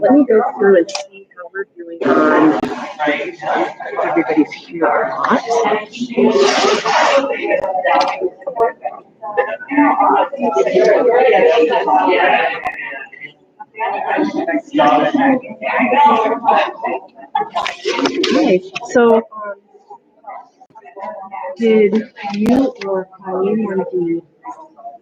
Let me go through and see how we're doing on everybody's here or not. Okay, so did you or Colleen want to be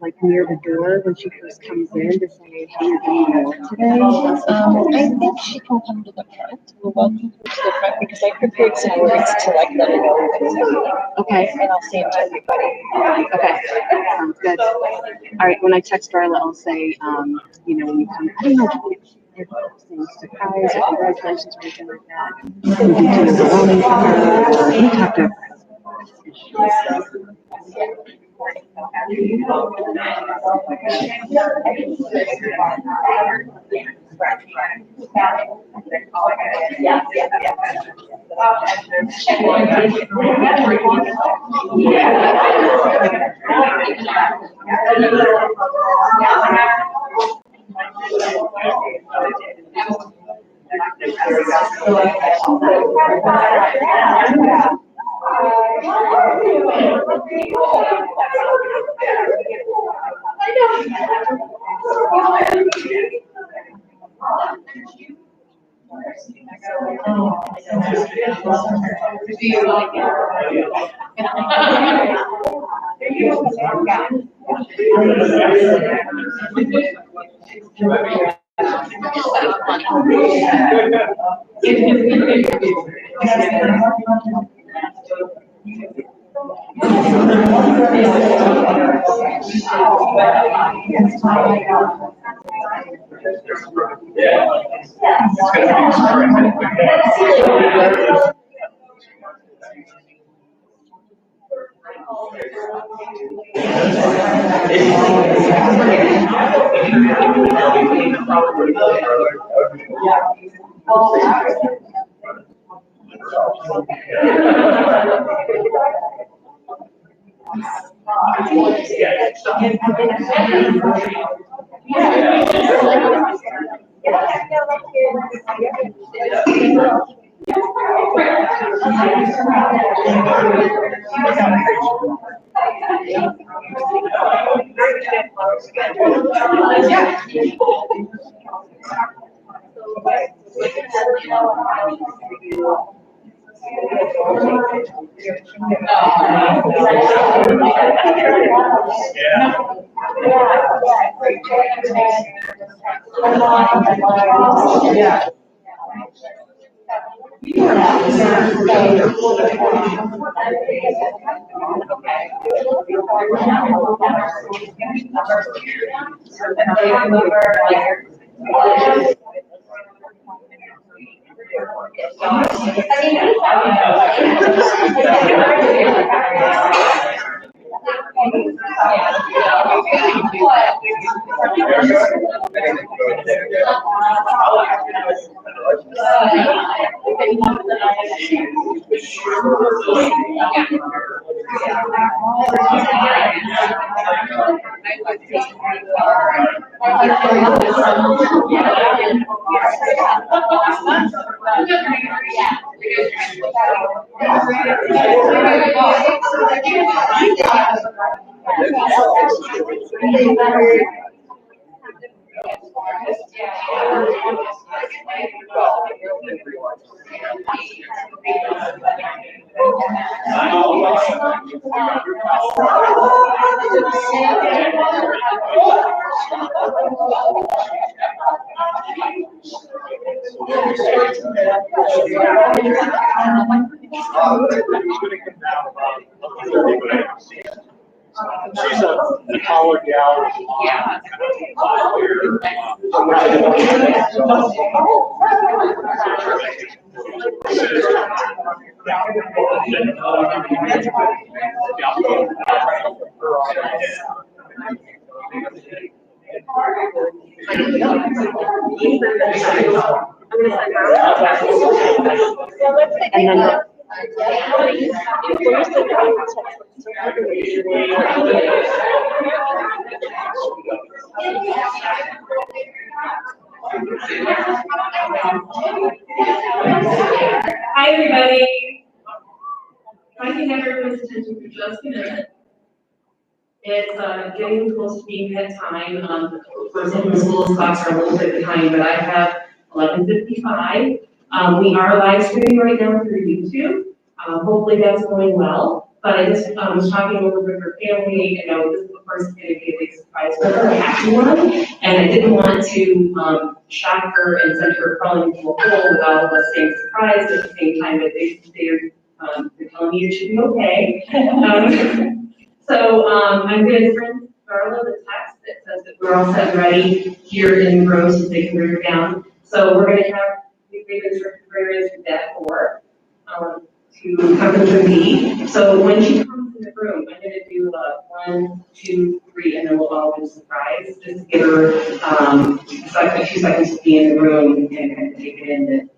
like near the door when she first comes in to say, hey, you're doing your work today? I think she can come to the front. We'll welcome her to the front because I prepared some words to like let her know what's happening. Okay. And I'll say it to everybody. Okay. Sounds good. All right. When I text Darla, I'll say, you know, when you come, I don't know if saying surprise or congratulations or anything like that. Would be too overwhelming for her, or you talk to her. She's a taller gal. Yeah. And then hi, everybody. I can have everyone's attention for just a minute. It's getting close to being bedtime. For some of the school's clocks are a little bit behind, but I have 11:55. We are live streaming right now through YouTube. Hopefully that's going well. But I just was talking over with her family, and this is of course going to be a big surprise for her, a happy one. And I didn't want to shock her and send her crawling into a hole without us saying surprise at the same time that they're telling me it should be okay. So I'm going to send Darla the text that says that we're all set and ready here in the room so they can bring her down. So we're going to have we've instructed various with that for to come to the meet. So when she comes in the room, I'm going to do 1, 2, 3, and then we'll all do a surprise. Just to give her a few seconds to be in the room and kind of take it in that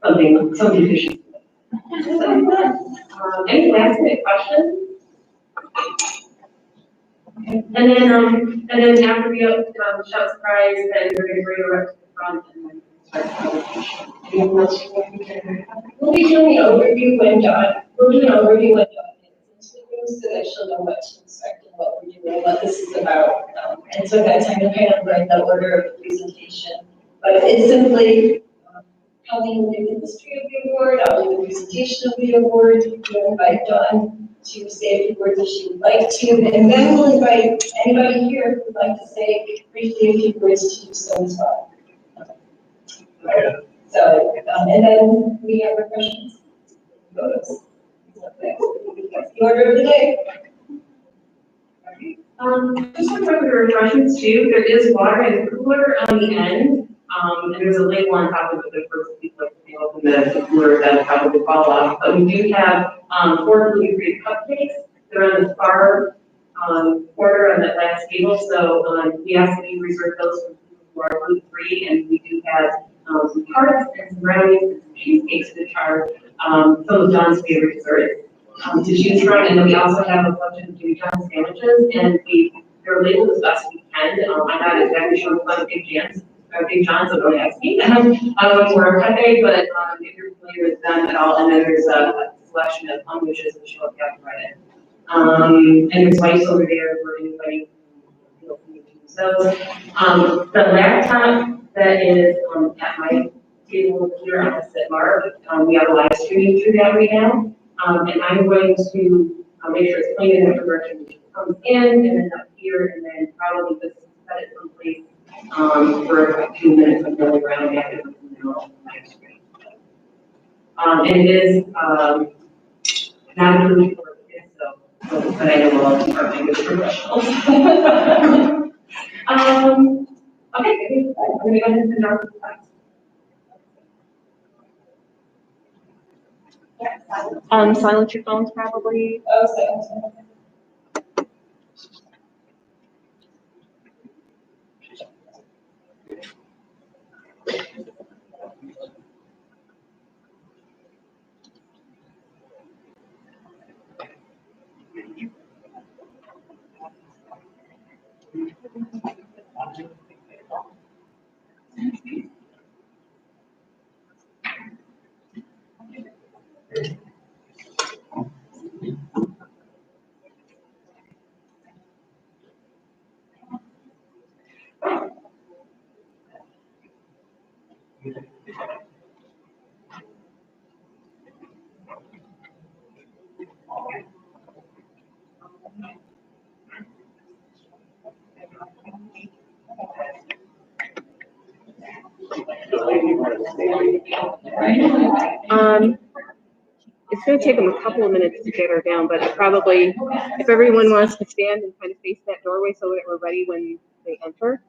something fishy. So, any last minute questions? Okay. And then after we shout surprise, then we're going to bring her up to the front and then start the presentation. We'll be doing an overview when Dawn is into the room so that she'll know what to expect and what we're doing, what this is about. And so at that time, you'll kind of write the order of the presentation. But it's simply telling the history of the award, telling the presentation of the award. We'll invite Dawn to say a few words if she would like to, and then we'll invite anybody here who would like to say briefly a few words to do so as well. So, and then we have refreshments. Photos. That's the order of the day. Just remember the refreshments too. There is water in the cooler on the end, and there's a label on top of it that first people open the cooler that'll probably fall off. But we do have 4 gluten-free cupcakes. They're on the far corner on that last table. So we ask that you reserve those for people who are gluten-free, and we do have some tarts and some brownies and some cheesecakes to try some of John's favorite desserts to choose from. And then we also have a bunch of Jimmy John's sandwiches, and they're labeled as best we can. I'm not exactly sure what Big John's, so don't ask me. We're a cafe, but if you're familiar with them at all, and then there's a selection of sandwiches which you'll have to write in. And there's wipes over there for anybody who needs those. The laptop that is at my table here on the sit mark, we have a live streaming through that right now. And I'm going to make sure it's pointed in the direction which it comes in, and then up here, and then probably just set it someplace for a few minutes and go around after the live stream. And it is, not approved for kids, so, but I know all of our language professionals. Okay, I'm gonna go ahead and send our class. Silence your phones probably. Oh, so. It's gonna take them a couple of minutes to get her down, but probably, if everyone wants to stand and kind of face that doorway so that we're ready when they enter.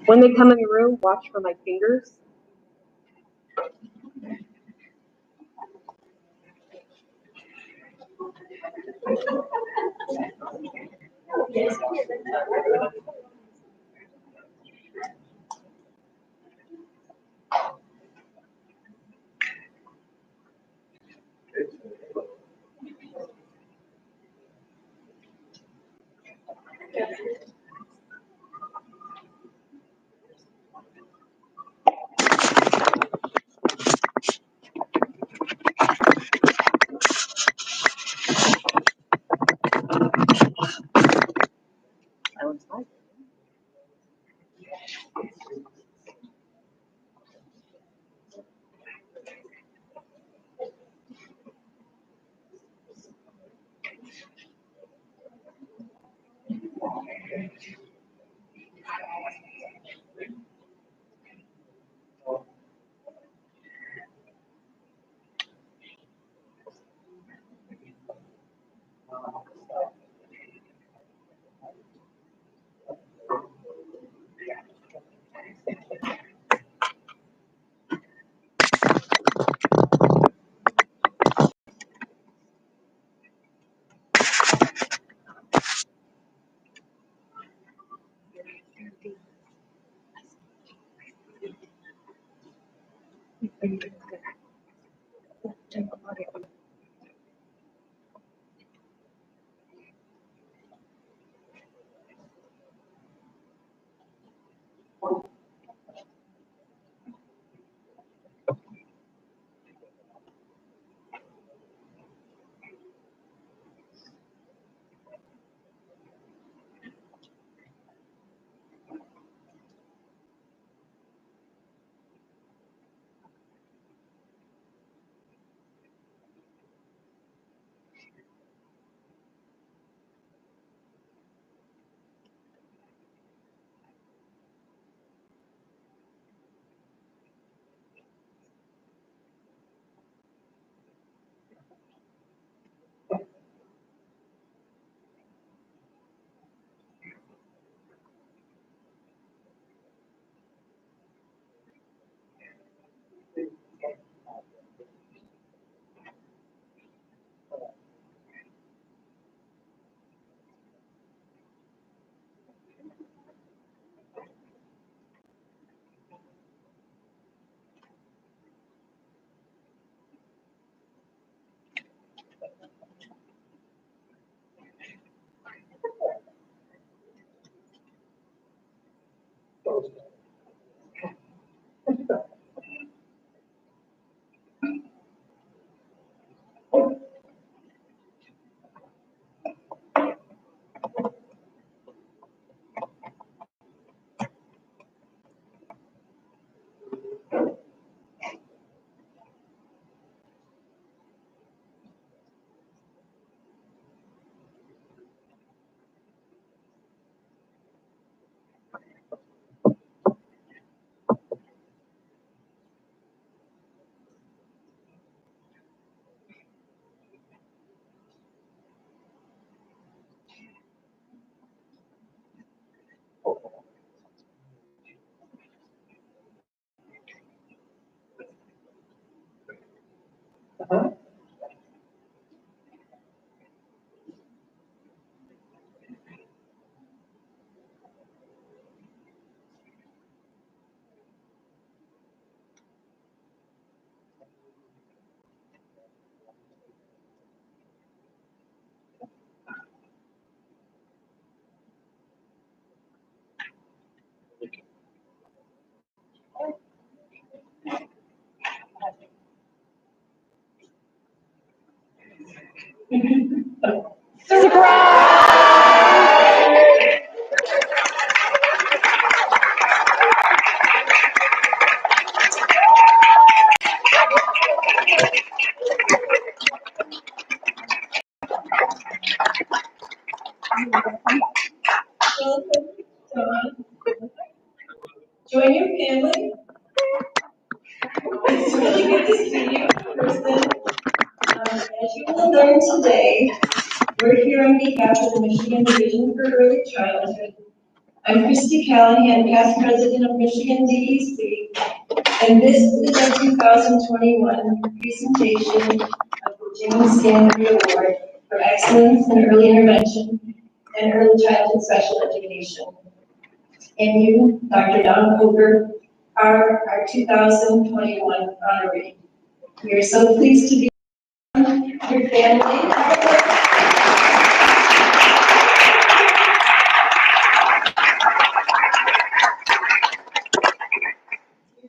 When they come in the room, watch for my fingers. Join your family. It's really good to see you in person. As you will learn today, we're here on behalf of the Michigan Division for Early Childhood. I'm Christy Callahan, past president of Michigan DEC, and this is our 2021 presentation of the James Scandary Award for Excellence in Early Intervention and Early Childhood Special Education. And you, Dr. Don Coker, are our 2021 honoree. We are so pleased to be your family.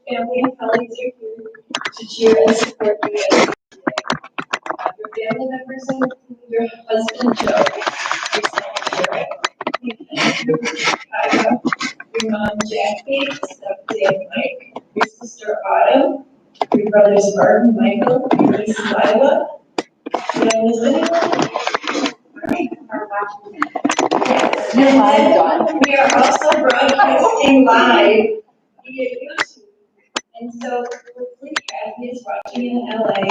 Family and colleagues are here to cheer and support you. Your family members include your husband Joe, your son Jared, your mom Jackie, stepdad Mike, your sister Autumn, your brothers Bart and Michael, your niece Lila. And is anyone? Yes. And then we are also broadcasting live via YouTube. And so hopefully Kathy is watching in LA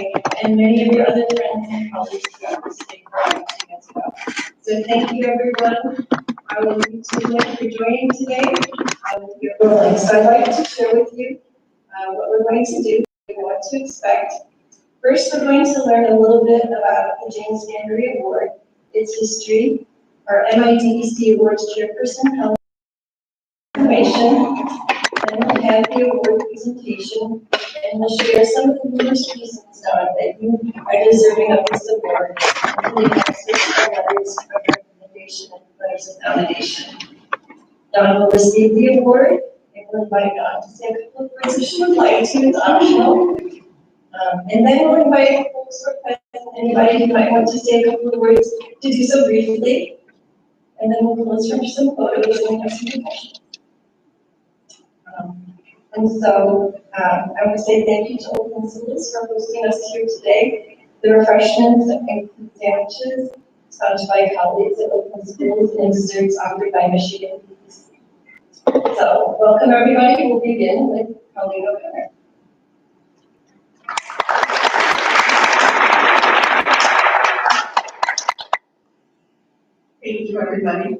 and many of your other friends and colleagues throughout the state are watching as well. So thank you everyone. I will leave to you for joining today. You're willing. So I'd like to share with you what we're going to do and what to expect. First, we're going to learn a little bit about the James Scandary Award, its history, our MIDEC Awards Chairperson information. Then we'll have the award presentation, and we'll share some of the numerous reasons that you are deserving of this award, including excerpts from letters of recommendation and letters of nomination. Dawn will receive the award, and we'll invite Dawn to say a couple of words if she would like to. It's optional. And then we'll invite folks who are present, anybody who might want to say a couple of words, to do so briefly. And then we'll close from some photos and have some discussion. And so I want to say thank you to Open Schools for hosting us here today. The refreshments include sandwiches sponsored by colleagues at Open Schools and desserts offered by Michigan DEC. So welcome everybody. We'll begin with Colleen O'Connor. Thank you, everybody.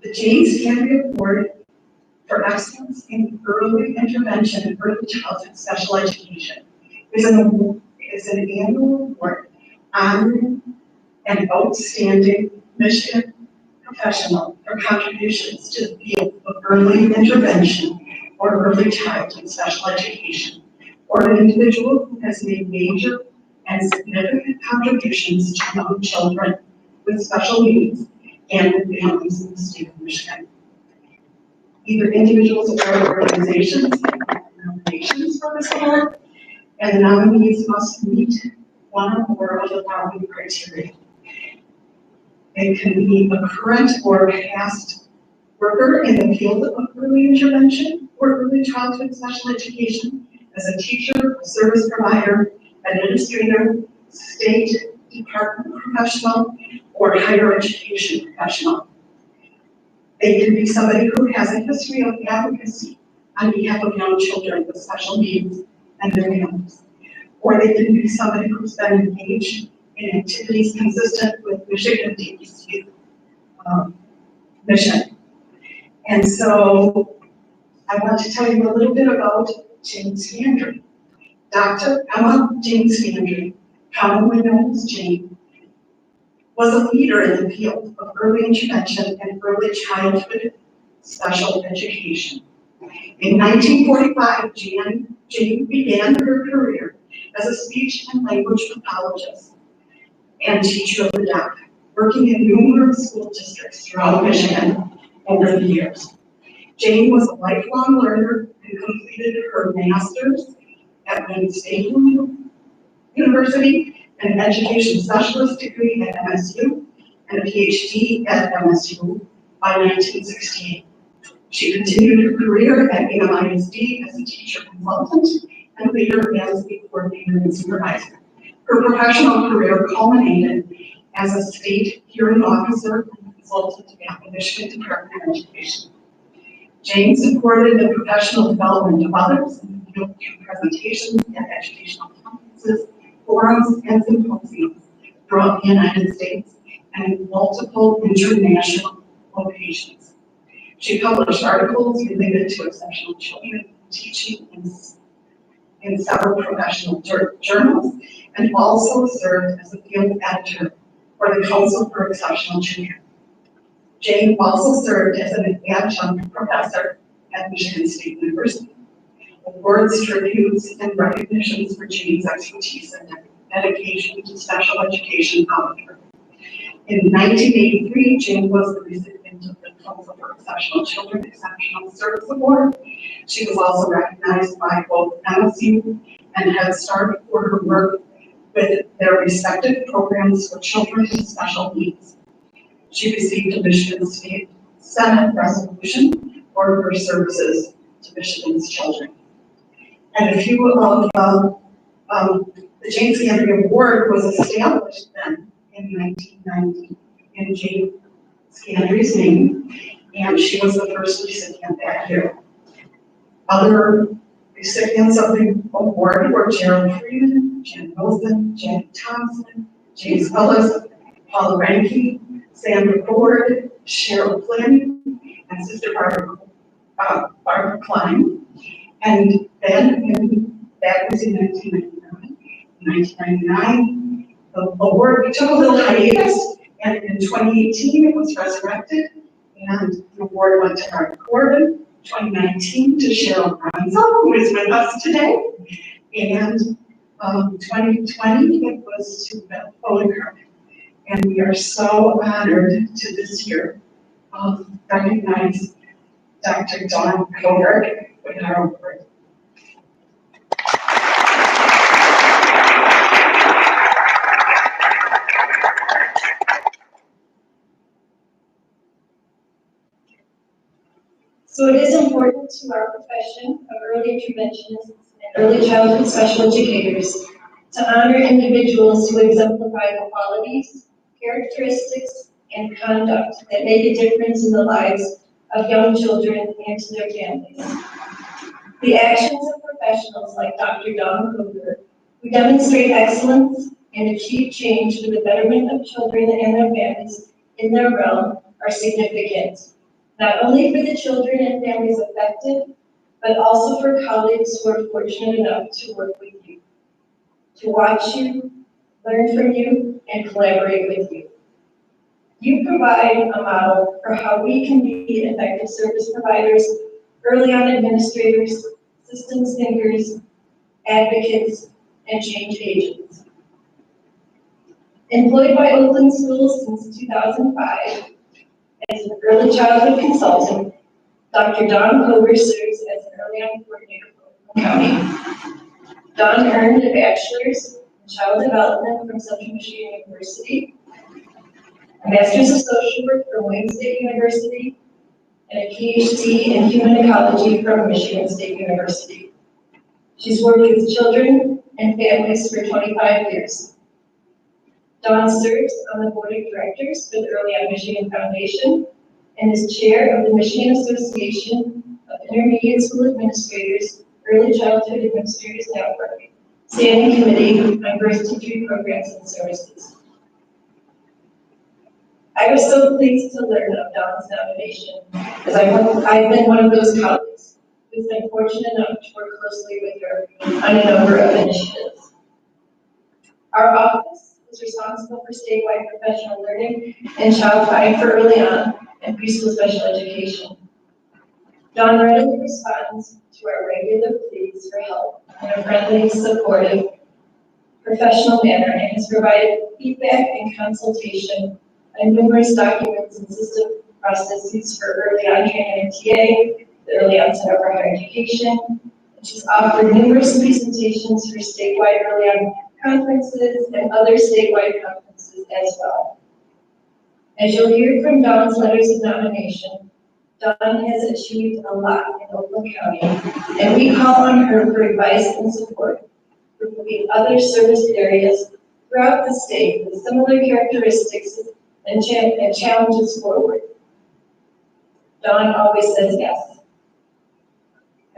The James Scandary Award for Excellence in Early Intervention and Early Childhood Special Education is an annual award honoring an outstanding Michigan professional for contributions to the field of early intervention or early childhood special education, or an individual who has made major and significant contributions to young children with special needs and with families in the state of Michigan. Either individuals or organizations have nominations for this award, and the nominees must meet one or more of the following criteria. It can be a current or past worker in the field of early intervention or early childhood special education as a teacher, a service provider, administrator, state department professional, or higher education professional. They can be somebody who has a history of advocacy on behalf of young children with special needs and their families. Or they can be somebody who's been engaged in activities consistent with Michigan DEC mission. And so I want to tell you a little bit about James Scandary. Dr. Emma James Scandary, commonly known as Jane, was a leader in the field of early intervention and early childhood special education. In 1945, Jane began her career as a speech and language pathologist and teacher of the deaf, working in numerous school districts throughout Michigan over the years. Jane was a lifelong learner and completed her master's at Wayne State University an education specialist degree at MSU, and a PhD at MSU by 1968. She continued her career at MiDEC as a teacher consultant and later as a coordinator and supervisor. Her professional career culminated as a state hearing officer and consultant at the Michigan Department of Education. Jane supported the professional development of others in the field through presentations at educational conferences, forums, and symposiums throughout the United States and in multiple international locations. She published articles related to exceptional children teaching in several professional journals and also served as a field editor for the Council for Exceptional Children. Jane also served as an adjunct professor at Michigan State University. Awards, tributes, and recognitions for Jane's expertise and dedication to special education followed her. In 1983, Jane was the recipient of the Council for Exceptional Children Exceptional Service Award. She was also recognized by both MSU and Head Start for her work with their respective programs for children with special needs. She received a Michigan State Senate resolution for her services to Michigan's children. And a few of the Jane Scandary Award was established then in 1990 in Jane Scandary's name, and she was the first recipient that year. Other recipients of the award were Gerald Freeman, Jen Wilson, Janet Thompson, James Ellis, Paula Ranke, Sandra Ford, Cheryl Flynn, and Sister Barbara Klein. And then, that was in 1999. In 1999, the award took a little hiatus, and in 2018 it was resurrected, and the award went to Art Corbin. 2019 to Cheryl Bronzo, who is with us today, and 2020 it was to Beth Olinger. And we are so honored to this year recognize Dr. Dawn Koberg with our award. So it is important to our profession of early interventionists and early childhood special educators to honor individuals who exemplify the qualities, characteristics, and conduct that make a difference in the lives of young children and to their families. The actions of professionals like Dr. Dawn Kober, who demonstrate excellence and achieve change for the betterment of children and their families in their realm, are significant, not only for the children and families affected, but also for colleagues who are fortunate enough to work with you, to watch you, learn from you, and collaborate with you. You provide a model for how we can be effective service providers, early on administrators, systems thinkers, advocates, and change agents. Employed by Oakland Schools since 2005, as an early childhood consultant, Dr. Dawn Kober serves as an early on coordinator for Oakland County. Dawn earned a bachelor's in child development from Central Michigan University, a master's of social work from Wayne State University, and a PhD in human ecology from Michigan State University. She's worked with children and families for 25 years. Dawn serves on the board of directors for the Early on Michigan Foundation and is chair of the Michigan Association of Intermediate School Administrators, Early Childhood Administrators Network, Standing Committee on Birth to 3 Programs and Services. I was so pleased to learn of Dawn's nomination, as I've been one of those colleagues who's been fortunate enough to work closely with her on a number of initiatives. Our office is responsible for statewide professional learning and child find for early on and preschool special education. Dawn readily responds to our regular pleas for help in a friendly, supportive, professional manner and has provided feedback and consultation on numerous documents and system processes for early on training and TA, the early onset of higher education. She's offered numerous presentations for statewide early on conferences, and other statewide conferences as well. As you'll hear from Dawn's letters of nomination, Dawn has achieved a lot in Oakland County, and we call on her for advice and support for moving other service areas throughout the state with similar characteristics and challenges forward. Dawn always says yes.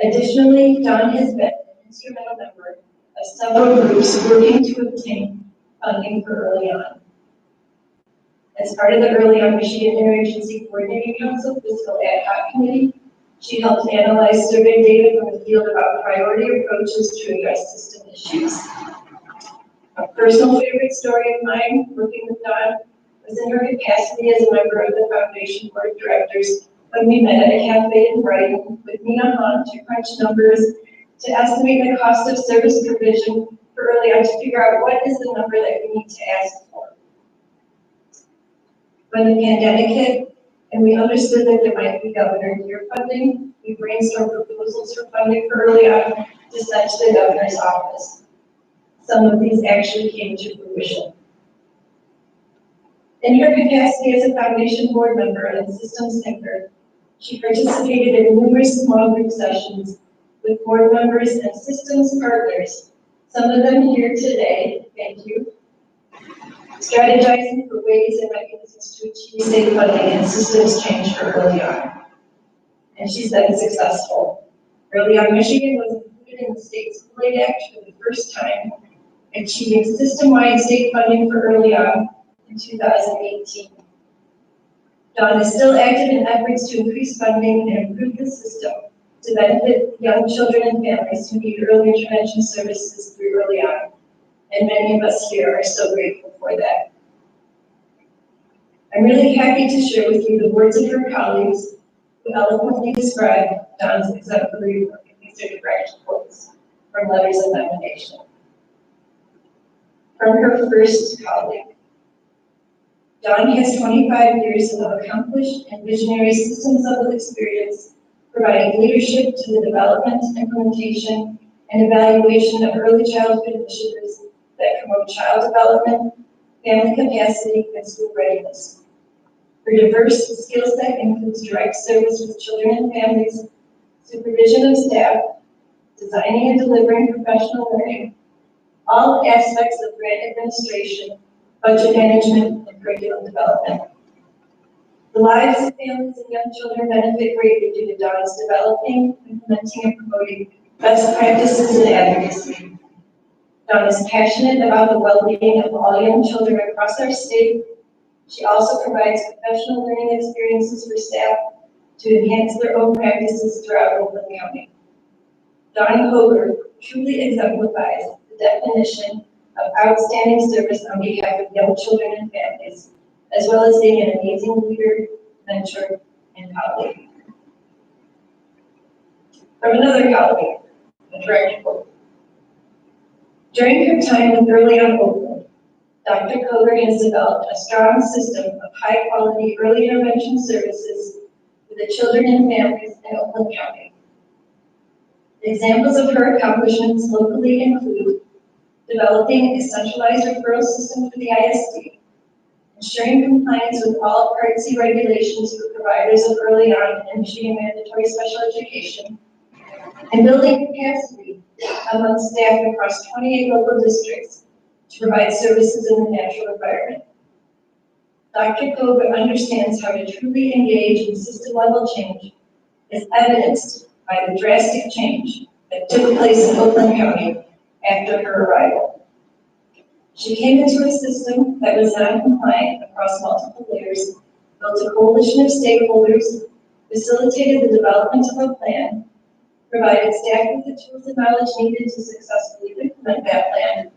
Additionally, Dawn has been an instrumental member of several groups working to obtain funding for early on. As part of the Early On Michigan Interagency Coordinating Council Fiscal Ad Hoc Committee, she helped analyze survey data from the field about priority approaches to address system issues. A personal favorite story of mine working with Dawn was in her capacity as a member of the Foundation Board of Directors when we met at a cafe in Brighton with Nina Hahn to crunch numbers to estimate the cost of service provision for early on to figure out what is the number that we need to ask for. When the pandemic hit and we understood that there might be governor year funding, we brainstormed proposals for funding for early on to send to the governor's office. Some of these actually came to fruition. In her capacity as a Foundation Board member and systems thinker, she participated in numerous small group sessions with board members and systems partners, some of them here today, thank you, strategizing for ways and mechanisms to achieve state funding and systems change for early on. And she's been successful. Early On Michigan was included in the State School Aid Act for the first time, achieving system-wide state funding for early on in 2018. Dawn is still active in efforts to increase funding and improve the system to benefit young children and families who need early intervention services through early on. And many of us here are so grateful for that. I'm really happy to share with you the words of her colleagues who eloquently describe Dawn's exemplary work. These are direct quotes from letters of nomination. From her first colleague, Dawn has 25 years of accomplished and visionary systems level experience providing leadership to the development, implementation, and evaluation of early childhood initiatives that promote child development, family capacity, and school readiness. Her diverse skill set includes direct service with children and families, supervision of staff, designing and delivering professional learning, all aspects of grant administration, budget management, and curriculum development. The lives of families and young children benefit greatly due to Dawn's developing, implementing, and promoting best practices and advocacy. Dawn is passionate about the well-being of all young children across our state. She also provides professional learning experiences for staff to enhance their own practices throughout Oakland County. Dawn Koger truly exemplifies the definition of outstanding service on behalf of young children and families, as well as being an amazing leader, mentor, and colleague. From another colleague, a direct quote. During her time with Early On Oakland, Dr. Koger has developed a strong system of high-quality early intervention services for the children and families in Oakland County. Examples of her accomplishments locally include developing a centralized referral system for the ISD, ensuring compliance with all Part C regulations for providers of early on and Michigan mandatory special education, and building capacity among staff across 28 local districts to provide services in the natural environment. Dr. Koger understands how to truly engage in system-level change, as evidenced by the drastic change that took place in Oakland County after her arrival. She came into a system that was non-compliant across multiple layers, built a coalition of stakeholders, facilitated the development of a plan, provided staff with the tools and knowledge needed to successfully implement that plan,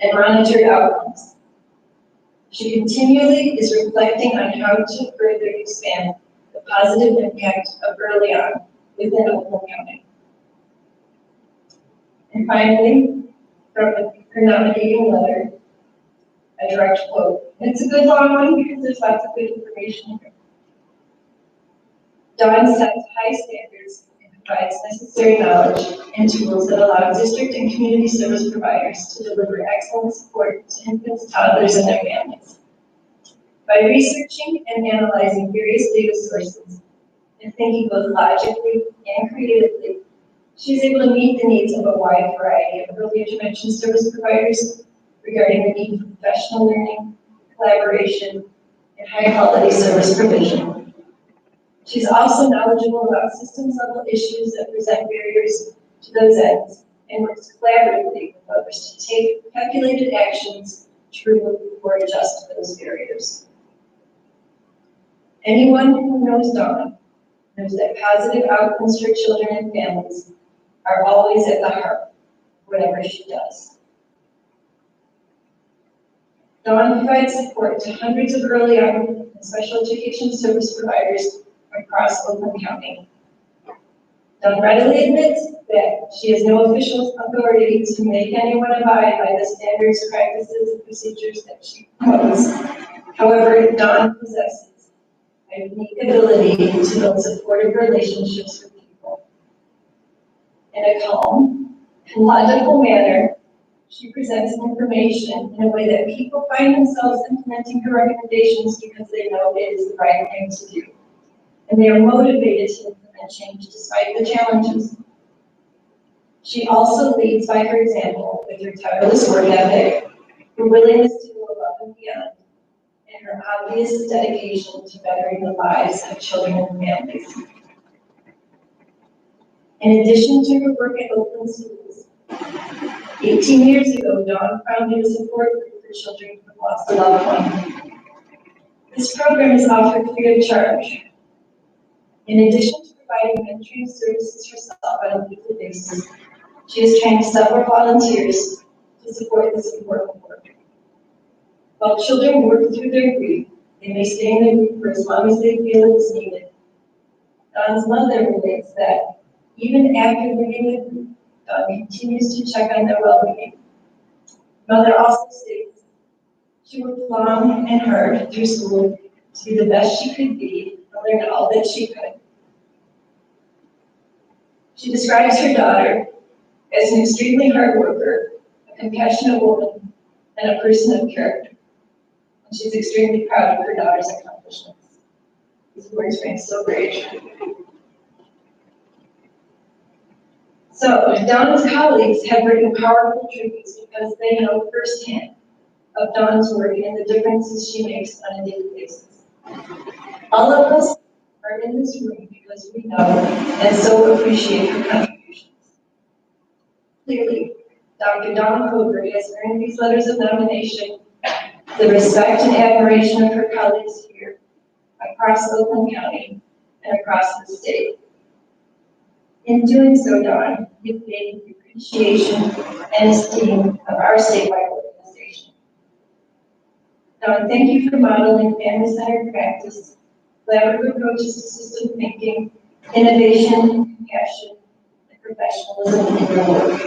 and monitored outcomes. She continually is reflecting on how to further expand the positive impact of early on within Oakland County. And finally, from her nominating letter, a direct quote. And it's a good long one because there's lots of good information here. Dawn sets high standards in provides necessary knowledge and tools that allow district and community service providers to deliver excellent support to infants, toddlers, and their families. By researching and analyzing various data sources and thinking both logically and creatively, she is able to meet the needs of a wide variety of early intervention service providers regarding the need for professional learning, collaboration, and high-quality service provision. She's also knowledgeable about systems-level issues that present barriers to those ends and works collaboratively with others to take calculated actions to remove or adjust those barriers. Anyone who knows Dawn knows that positive outcomes for children and families are always at the heart of whatever she does. Dawn provides support to hundreds of early and special education service providers across Oakland County. Dawn readily admits that she has no official authority to make anyone abide by the standards, practices, and procedures that she promotes. However, Dawn possesses a unique ability to build supportive relationships with people. In a calm and logical manner, she presents information in a way that people find themselves implementing her recommendations because they know it is the right thing to do. And they are motivated to implement change despite the challenges. She also leads by her example with her tireless work ethic, her willingness to go above and beyond, and her obvious dedication to bettering the lives of children and families. In addition to her work at Oakland Schools, 18 years ago, Dawn founded a support group for children who lost a loved one. This program is offered free of charge. In addition to providing mentoring services herself on a weekly basis, she has trained several volunteers to support this important work. While children work through their grief, they may stay in the group for as long as they feel it is needed. Dawn's mother relates that even after leaving the group, Dawn continues to check on their well-being. Mother also states she worked long and hard through school to be the best she could be and learn all that she could. She describes her daughter as an extremely hard worker, a compassionate woman, and a person of character. And she's extremely proud of her daughter's accomplishments. These words make so great. So, Dawn's colleagues have written powerful tributes because they know firsthand of Dawn's work and the differences she makes on a daily basis. All of us are in this room because we know and so appreciate her contributions. Clearly, Dr. Dawn Coker has earned these letters of nomination, the respect and admiration of her colleagues here, across Oakland County, and across the state. In doing so, Dawn, you've gained the appreciation and esteem of our statewide organization. Dawn, thank you for modeling family-centered practice, collaborative approaches to system thinking, innovation, compassion, and professionalism in your work.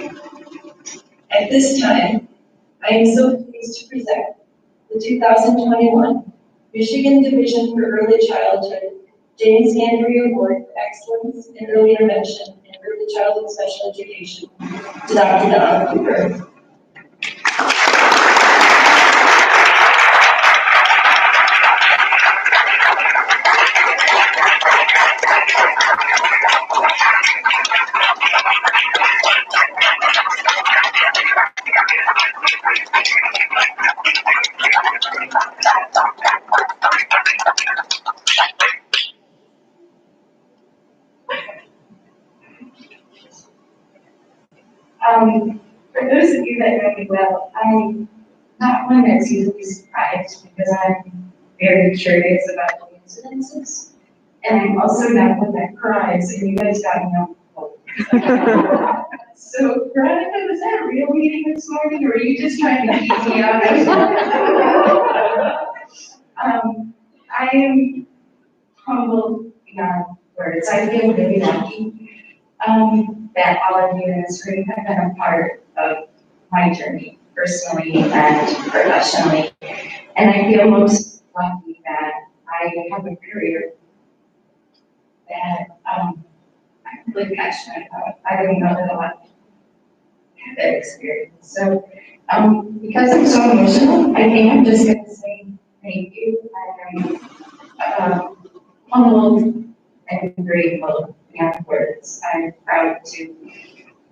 At this time, I am so pleased to present the 2021 Michigan Division for Early Childhood Jane Scandary Award for Excellence in Early Intervention in Early Childhood Special Education to Dr. Dawn Coker. For those of you that know me well, I'm not one that's easily surprised because I'm very curious about coincidences. And I'm also not one that cries, and you guys got no hope. So, Veronica, was that a real meeting this morning, or are you just trying to keep me out? I am humbled beyond words. I feel really lucky that all of you in this room have been a part of my journey, personally and professionally. And I feel most lucky that I have a career that really passionate about. I don't know that a lot of people have that experience. So, because I'm so emotional, I think I'm just going to say thank you. I'm humbled and grateful beyond words. I'm proud to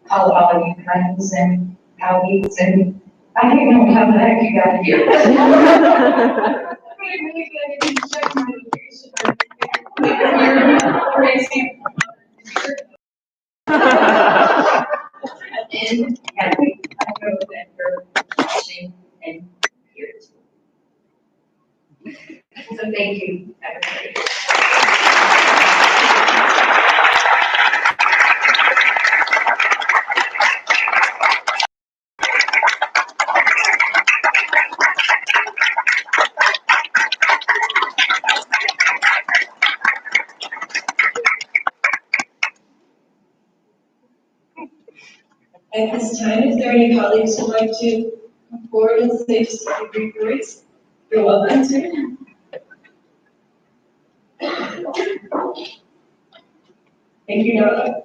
call all of you friends and colleagues, and I don't know how the heck you got here. I'm really good at check my location. And happy, I know that you're watching and here too. So thank you, everybody. At this time, is there any colleagues who'd like to come forward and say just a few brief words? You're welcome to. Thank you, Nora.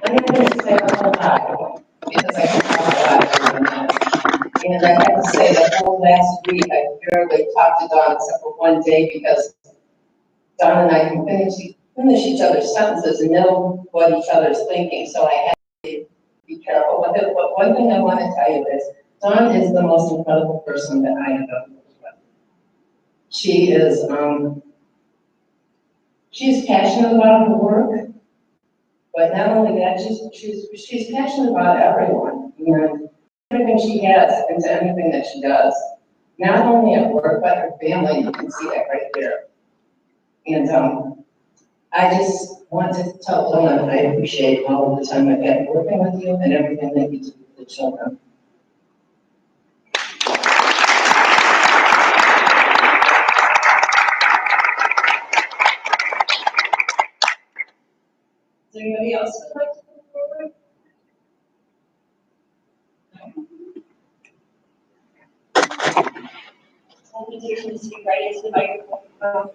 I'm not going to say a whole lot because I can talk a lot in minutes. And I have to say the whole last week I barely talked to Dawn except for one day because Dawn and I can finish each other's sentences and know what each other's thinking. So I have to be careful with it. But one thing I want to tell you is Dawn is the most incredible person that I have ever worked with. She is she's passionate about her work. But not only that, she's passionate about everyone, and everything she has into anything that she does. Not only at work, but her family, you can see that right there. And I just want to tell Donna I appreciate all of the time I've had working with you and everything that you do for the children. Is there anybody else who'd like to come forward? Invitation to speak right into the microphone.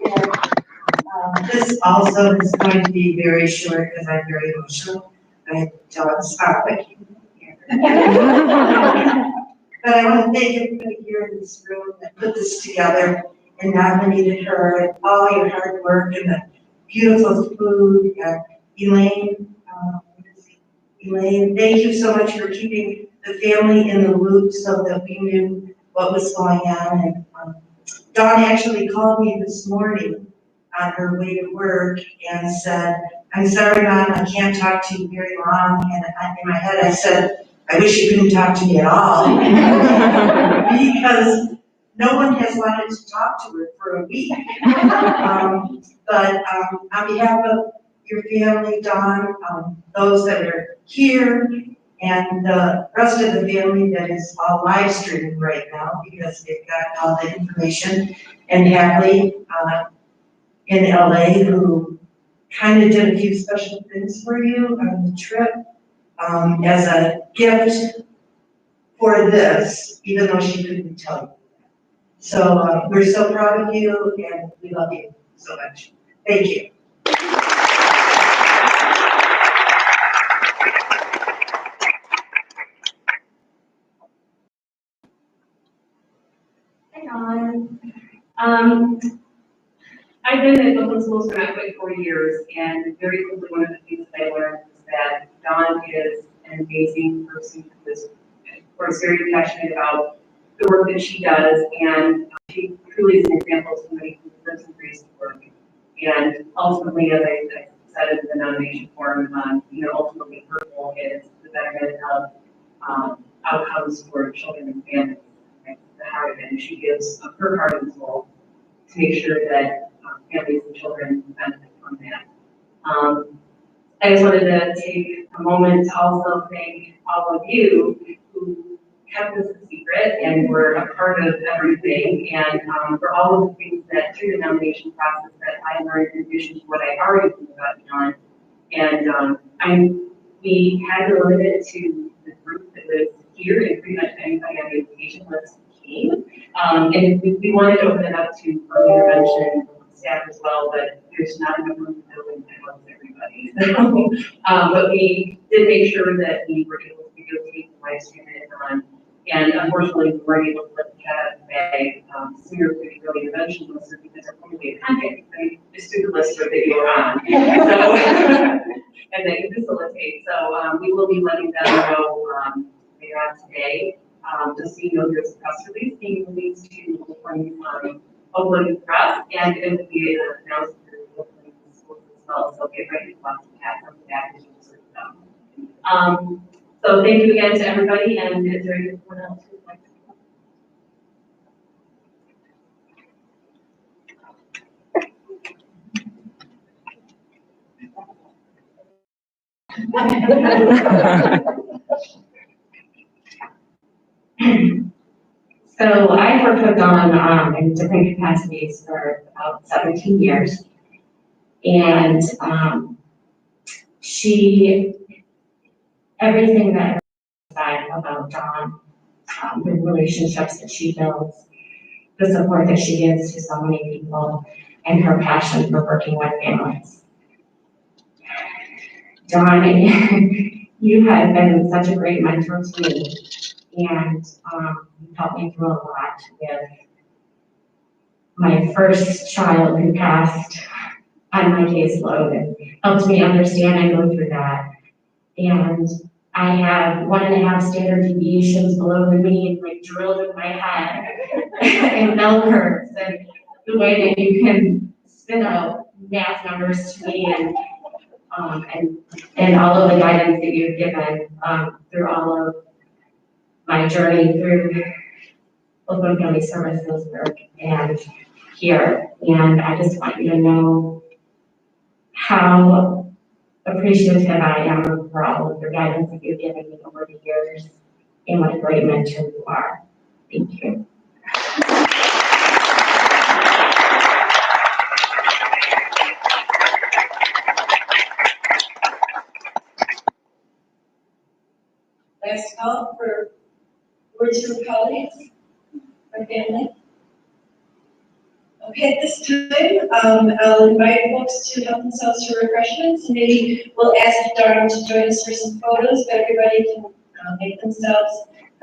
This also is going to be very short because I'm very emotional. I don't stop it. But I want to thank everybody here in this room that put this together and nominated her and all your hard work and the beautiful food. Elaine, thank you so much for keeping the family in the loop so that we knew what was going on. And Dawn actually called me this morning on her way to work and said, "I'm sorry, Mom, I can't talk to you very long." And in my head, I said, "I wish you couldn't talk to me at all." Because no one has wanted to talk to her for a week. But on behalf of your family, Dawn, those that are here, and the rest of the family that is all live streaming right now because they've got all the information, and Hadley in LA, who kind of did a few special things for you on the trip as a gift for this, even though she couldn't tell you. So we're so proud of you and we love you so much. Thank you. Hi, Dawn. I've been at the principals for not quite 4 years, and very quickly, one of the things that I learned is that Dawn is an amazing person who is, of course, very passionate about the work that she does, and she truly is an example of somebody who lives and breathes the work. And ultimately, as I said in the nomination form, ultimately her goal is the betterment of outcomes for children and families. That's the heart of it, and she gives of her heart and soul to make sure that families and children benefit from that. I just wanted to take a moment to also thank all of you who kept this a secret and were a part of everything, and for all of the things that through the nomination process that I learned in addition to what I already knew about John. And we had to limit it to the group that was here, and pretty much anybody on the invitation list came. And we wanted to open it up to early intervention staff as well, but there's not enough room in the building to house everybody. So, but we did make sure that we were able to videotape the live stream it on. And unfortunately, we weren't able to let the cat out of the bag sooner for the early intervention list because they're probably a contact. I mean, just do the list that you were on. So, and they can facilitate. So we will be letting them know later on today. Just so you know, there's a press release being released to open press, and it will be announced through the schools as well. So get ready to watch the cat from the back as you sort them. So thank you again to everybody, and is there anyone else who would like to So I've worked with Dawn in different capacities for about 17 years. And everything that I said about Dawn, the relationships that she builds, the support that she gives to so many people, and her passion for working with families. Dawn, you have been such a great mentor to me, and you helped me through a lot with my first child who passed on my caseload, and helped me understand and go through that. And I have 1.5 standard deviations below the mean, like drilled in my head, and bell curves, and the way that you can spit out math numbers to me, and all of the guidance that you've given through all of my journey through Oakland County Services work and here. And I just want you to know how appreciative I am for all of your guidance that you've given me over the years, and what a great mentor you are. Thank you. Last call for words from colleagues or family. Okay, at this time, I'll invite folks to help themselves for refreshments. Maybe we'll ask Dawn to join us for some photos, but everybody can make themselves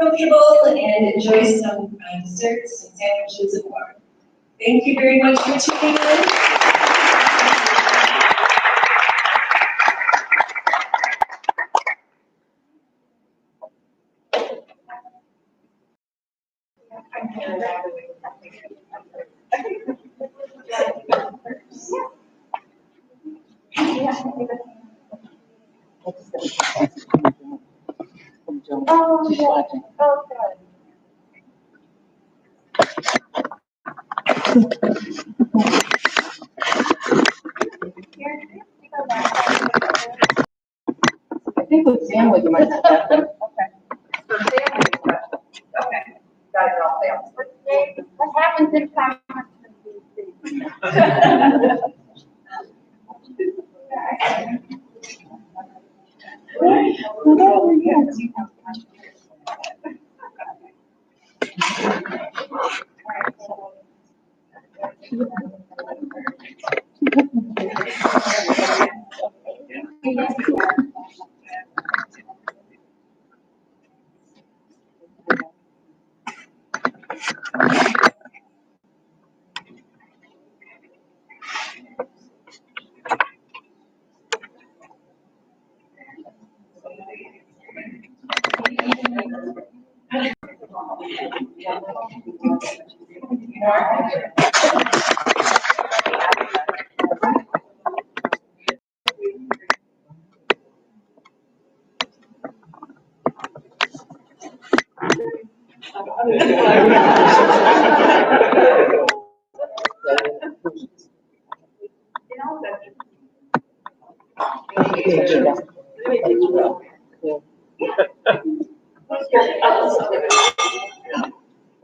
comfortable and enjoy some desserts, some sandwiches, and water. Thank you very much for tuning in. Oh, yeah. Oh, good. I think with family, you might have that. Okay. For family, okay. Got it all fails. What happens if time?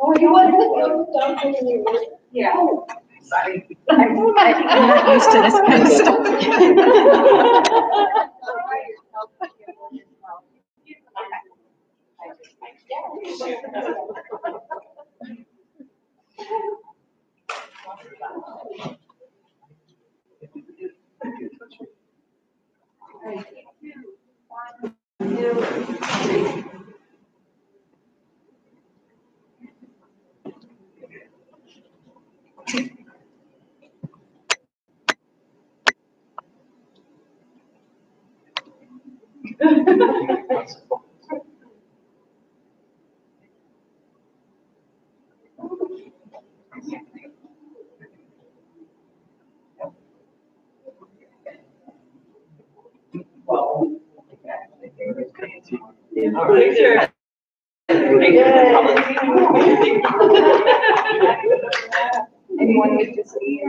Oh, you want to? Yeah. Sorry. I'm not used to this kind of Anyone with disease?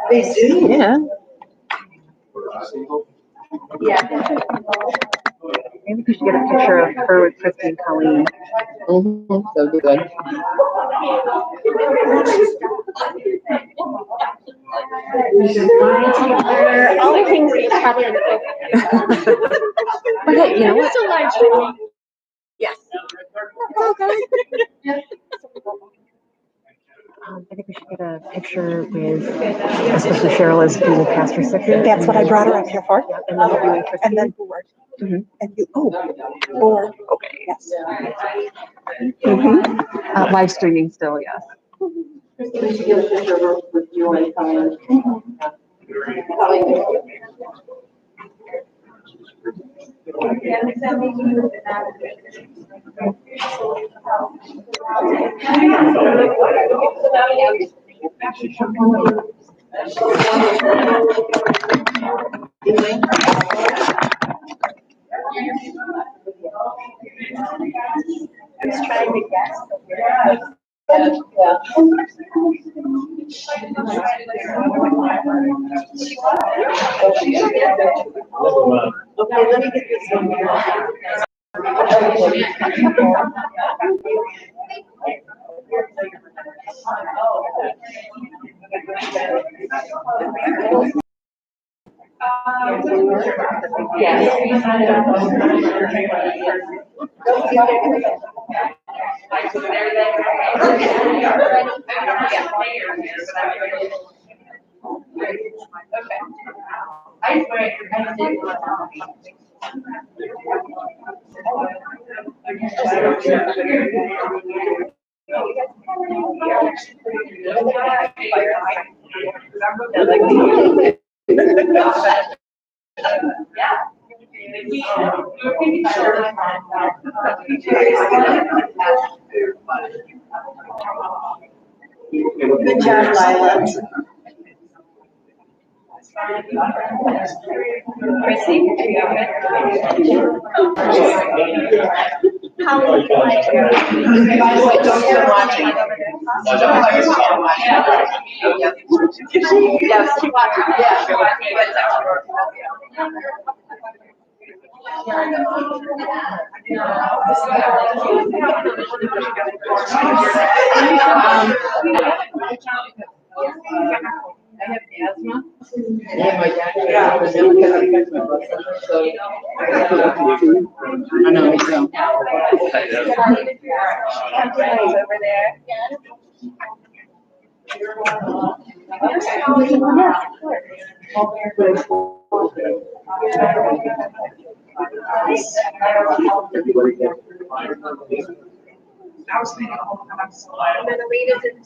They do? Yeah. Yeah. Maybe we should get a picture of her with Christy and Colleen. Mm-hmm, so good. All the things that you probably but hey, you know what? It's a live stream. Yes. Okay. I think we should get a picture with, especially Cheryl as being past recipient. That's what I brought her up here for. Yeah, and then you and Christy. And then board. Mhm. And you, board. Okay. Yes. Live streaming still, yes. Christy, we should get a picture with you and Colleen. Who's trying to guess? Okay, let me get this one here. Good job, Lila. Chrissy? How would you like to? By the way, don't stop watching. Yes, keep watching. I have asthma. Yeah, my dad was ill because I got my blood pressure, so. I know, so. Over there. I was thinking, oh, I'm so loud. The leaders in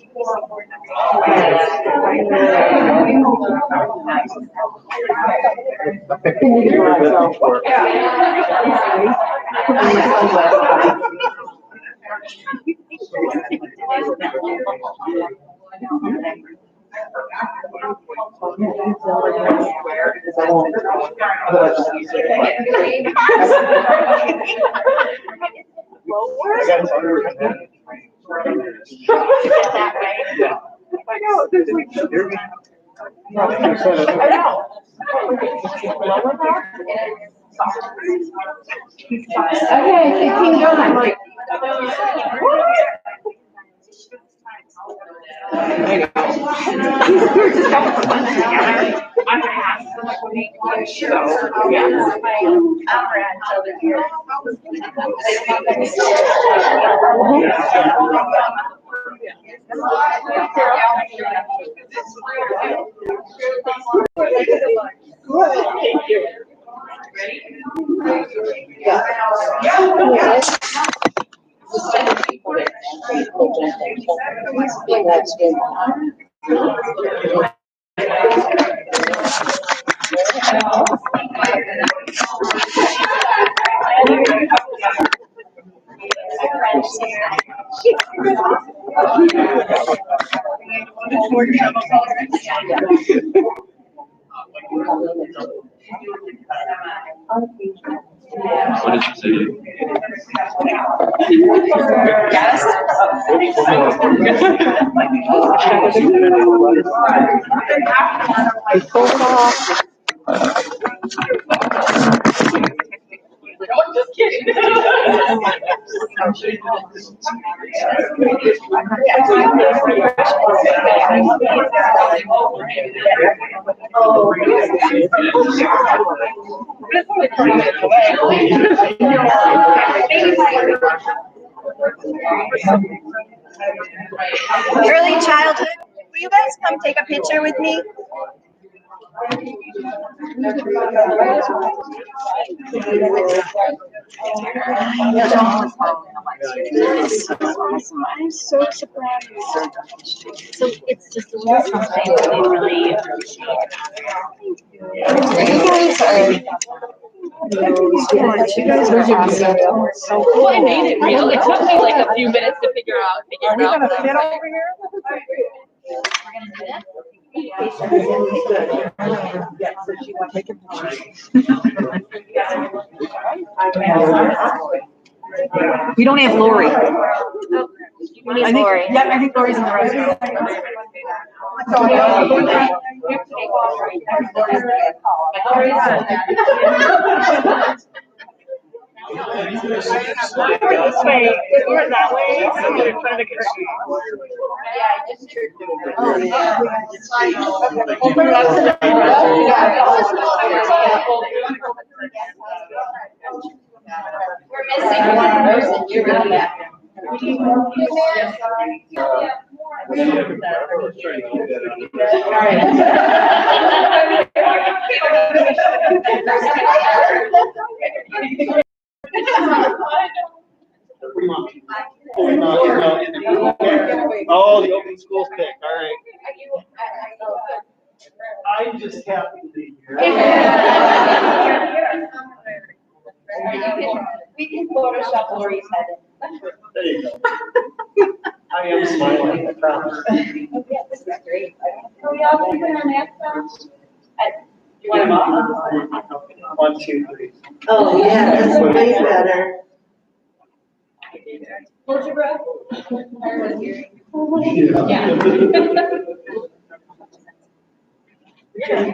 I know, there's like. Okay, 15 John. What did you say? Just kidding. Early childhood, will you guys come take a picture with me? I'm so surprised. So it's just a little something that they really appreciate. You guys are awesome. So Well, I made it real. It took me like a few minutes to figure it out. Are we gonna fit over here? Yeah, so she wants to take a We don't have Lori. We need Lori. Yeah, I think Lori's in the restroom. This way, if we're that way, I'm in front of the computer. We're missing one person. You're really bad. Oh, the open schools pick, all right. I'm just happy to be here. We can Photoshop Lori's head. There you go. I am smiling, I promise. Yeah, this is great. Are we all going to put our masks on? You want them off? 1, 2, 3. Oh, yeah, that's way better. Hold your breath. Yeah.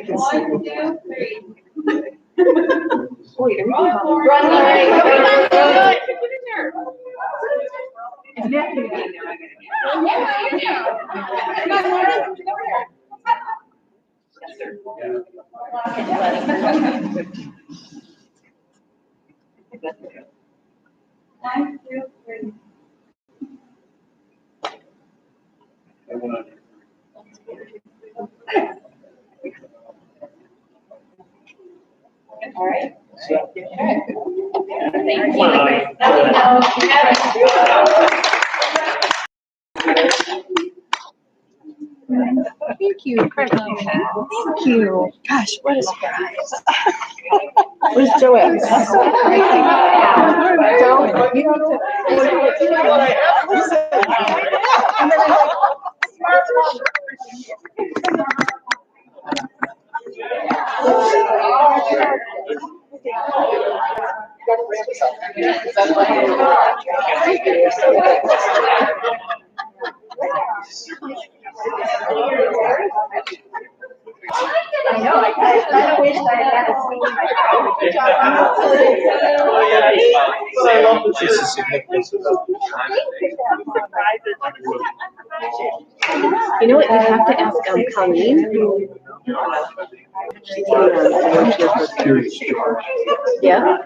One, 2, 3. Wait, Run, Lori. Is Matt gonna be in there? Yeah, you do. Come on, Lori. Over here. One, 2, 3. All right. Thank you. Thank you. Thank you. Gosh, what a surprise. Where's Joe at? Joe, you know what I said. And then I'm like, I know, I kind of wish that I had seen But I love this. It's a significance of You know what, you have to ask Colleen. She's yeah.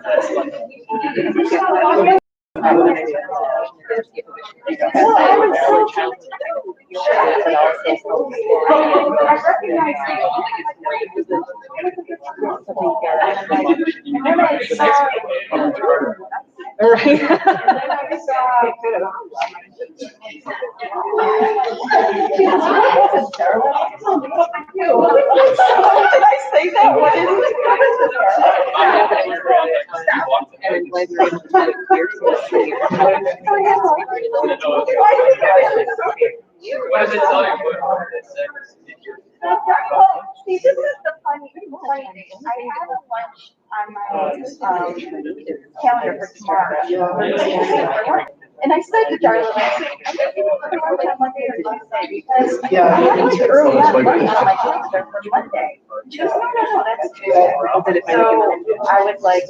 See, this is the funny thing. I have a lunch on my calendar for tomorrow. And I said to Darla, I said, I'm going to give you a lunch on Monday or Tuesday because I have lunch early on my calendar for Monday. She goes, no, that's Tuesday. So I was like,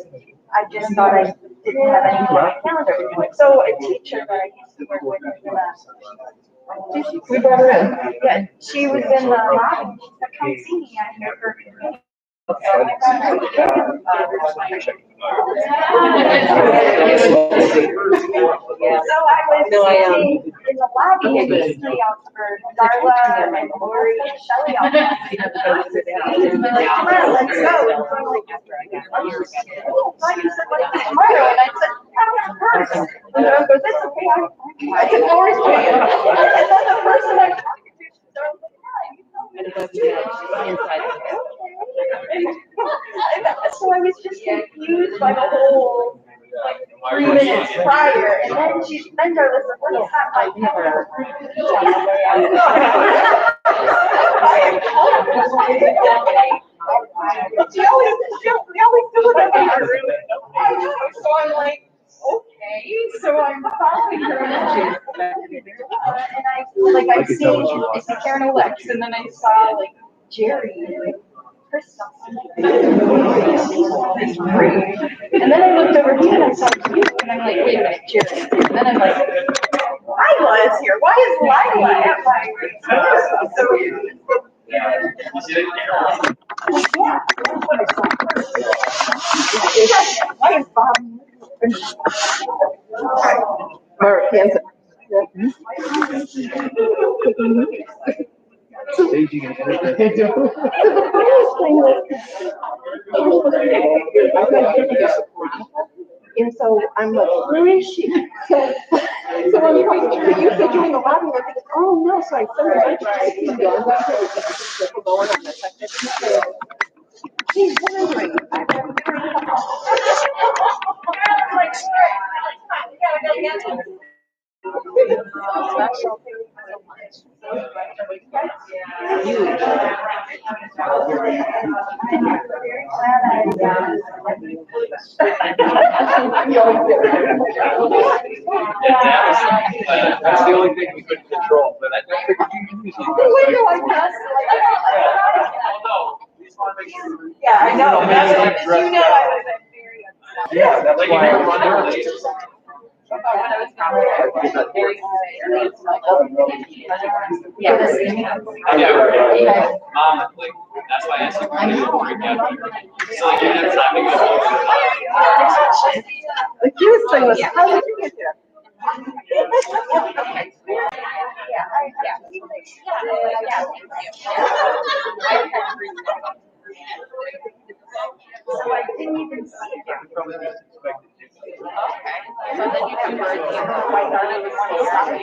I just thought I didn't have anything on my calendar to do it. So a teacher that I used to work with in We brought her in. yeah, she was in the lobby. She said, come see me. I'm here for a meeting. So I was sitting in the lobby and usually out for Darla and Lori and Shelly all the like, come on, let's go. So I'm like, oh, fine. You said, what's tomorrow? And I said, of course. And Darla goes, it's okay. I can always wait. And then the person I'm talking to, Darla goes, yeah, you told me. So I was just confused by the whole, like, 3 minutes prior, and then Darla said, well, it's not my camera. She always do it. I know, so I'm like, okay, so I'm following her, and I see Karen and Lex, and then I saw, like, Jerry, like, and then I looked over here and I saw you, and I'm like, wait a minute, Jerry. And then I'm like, Lila is here. Why is Lila at my why is Bob? Mark, hands up. staging and everything. And so I'm like, where is she? So I'm quite sure you could join the lobby. And I think, oh no, so I sent her my keep going. Going on the second. She's wondering. That's the only thing we couldn't control, but I figured you usually. Yeah, I know. That's what, you know, I was very upset. Yeah, that's why I was nervous. That's why I asked you. So like you have time to go. The cutest thing was, how did you get here? So I didn't even see it. Probably just expected you. So then you have birds, you know, white garlic, one stop, and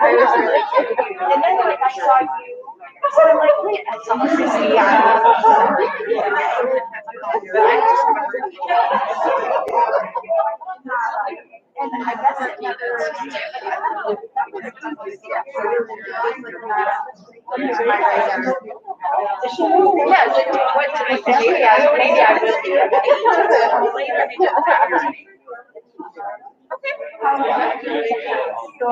I was really saw you. So I'm like, wait, I saw Chrissy. And I guess yeah, what to make the maybe I will be. No,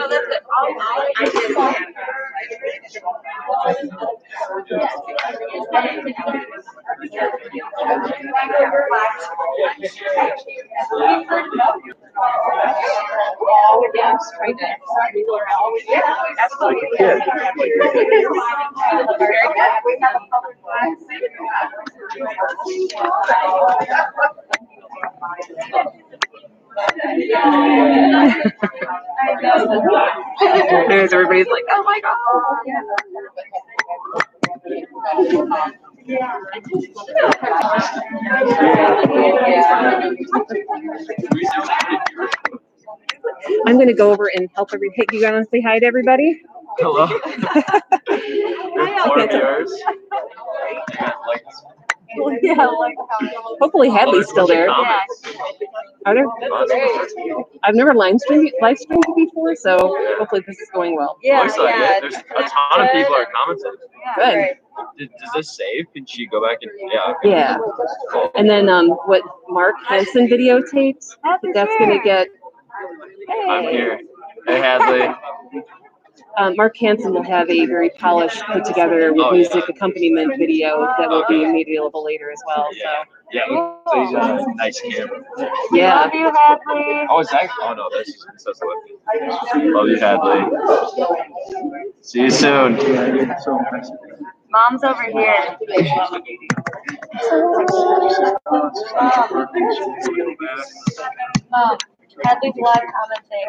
that's it. I did. There's everybody's like, oh my god. I'm gonna go over and help everybody. Hey, do you want to say hi to everybody? Hello. One of yours. Yeah. Hopefully Hadley's still there. Are there? I've never live streamed it before, so hopefully this is going well. Looks like it. There's a ton of people are commenting. Good. Does this save? Can she go back and okay. Yeah. Cool. And then what Mark Henson videotaped, that's gonna get. I'm here. Hey Hadley. Mark Hansen will have a very polished, put together with music accompaniment video that will be made available later as well. So. Yeah. So he's a nice camera. Yeah. Love you, Hadley. Oh, it's actually. Oh no, that's what. Love you, Hadley. See you soon. Mom's over here. Mom, Hadley vlog commenting.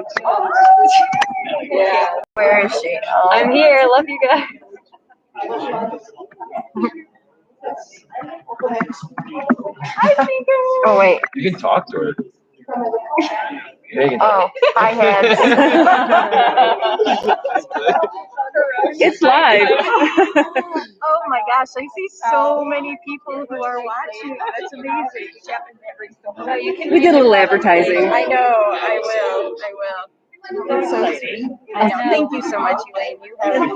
Yeah. Where is she? Oh. I'm here. Love you guys. Hi, Tinker. Oh wait. You can talk to her. Oh, hi, Heads. It's live. Oh my gosh, I see so many people who are watching. That's amazing. No, you can We did a little advertising. I know, I will. That's so sweet. I know. Thank you so much, Elaine. You have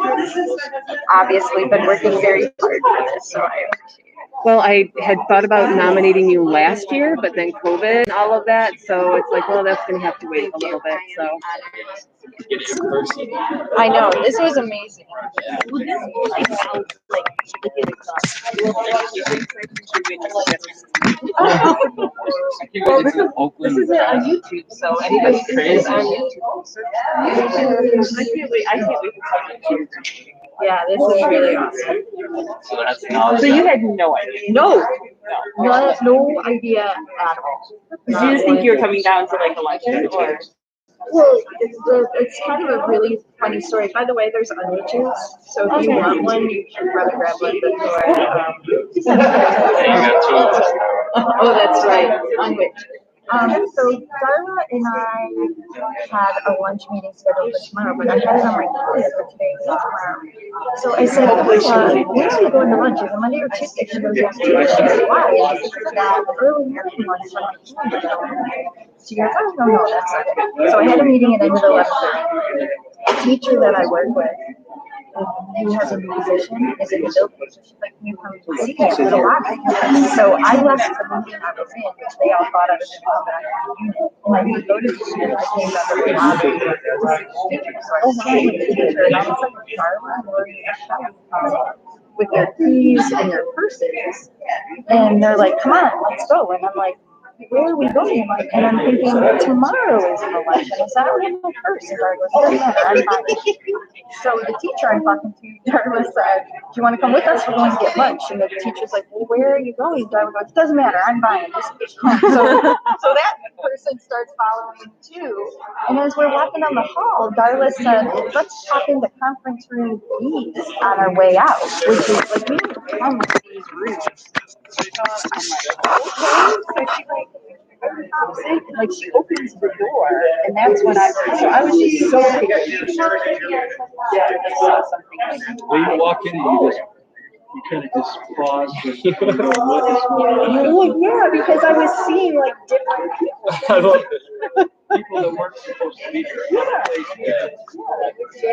obviously been working very hard for this, so I appreciate it. Well, I had thought about nominating you last year, but then COVID and all of that, so it's like, well, that's gonna have to wait a little bit, so. I know, this was amazing. Well, this is it on YouTube, so anybody can see it on YouTube. I can't wait to see it. Yeah, this is really awesome. So you had no idea? No idea at all. Did you just think you were coming down to like election or? Well, it's kind of a really funny story. By the way, there's onion juice, so if you want one, you should probably grab one before. Oh, that's right. So Darla and I had a lunch meeting scheduled for tomorrow, but I had it on my calendar for today and tomorrow. So I said, when are you going to lunch? Is it Monday or Tuesday? She goes, it's Tuesday. I said, why? And she said, that early morning lunch on my calendar. She goes, oh, no, that's okay. So I had a meeting at 11:30. The teacher that I work with, who has a musician, is in the building. So she's like, can you come to see me? I said, why? So I left the meeting I was in, which they all thought I was going to come back to the unit. And I didn't go to the unit. I came back to the lobby to see the teacher. So I was sitting with the teacher, and I was like, Darla, Lori, and Shelly, with their keys and their purses. And they're like, come on, let's go. And I'm like, where are we going? Like, and I'm thinking, tomorrow is an election. I said, I don't have my purse. And Darla goes, doesn't matter, I'm fine. So the teacher I'm talking to, Darla said, do you want to come with us? We're going to get lunch. And the teacher's like, well, where are you going? Darla goes, doesn't matter, I'm fine. Just come. So that person starts following too. And as we're walking down the hall, Darla said, let's hop into conference room B on our way out, which is like, we don't come with these rooms. Like she opens the door, and that's when I was just so confused. When you walk in, you kind of just pause. Well, yeah, because I was seeing like different people. I love it. People that weren't supposed to be there.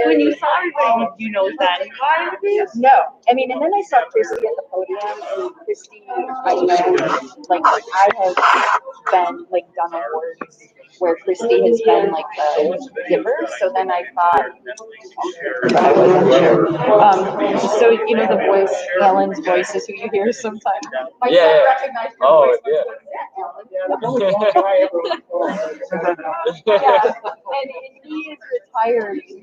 When you saw everybody, did you know that anybody would be? No, I mean, and then I saw Christy at the podium, and Christy, I know, like I have been like done awards where Christy has been like the giver. So then I thought, I wasn't sure. So you know the voice, Alan's voice is who you hear sometimes. My son recognized your voice. Yeah, and he is retired. So.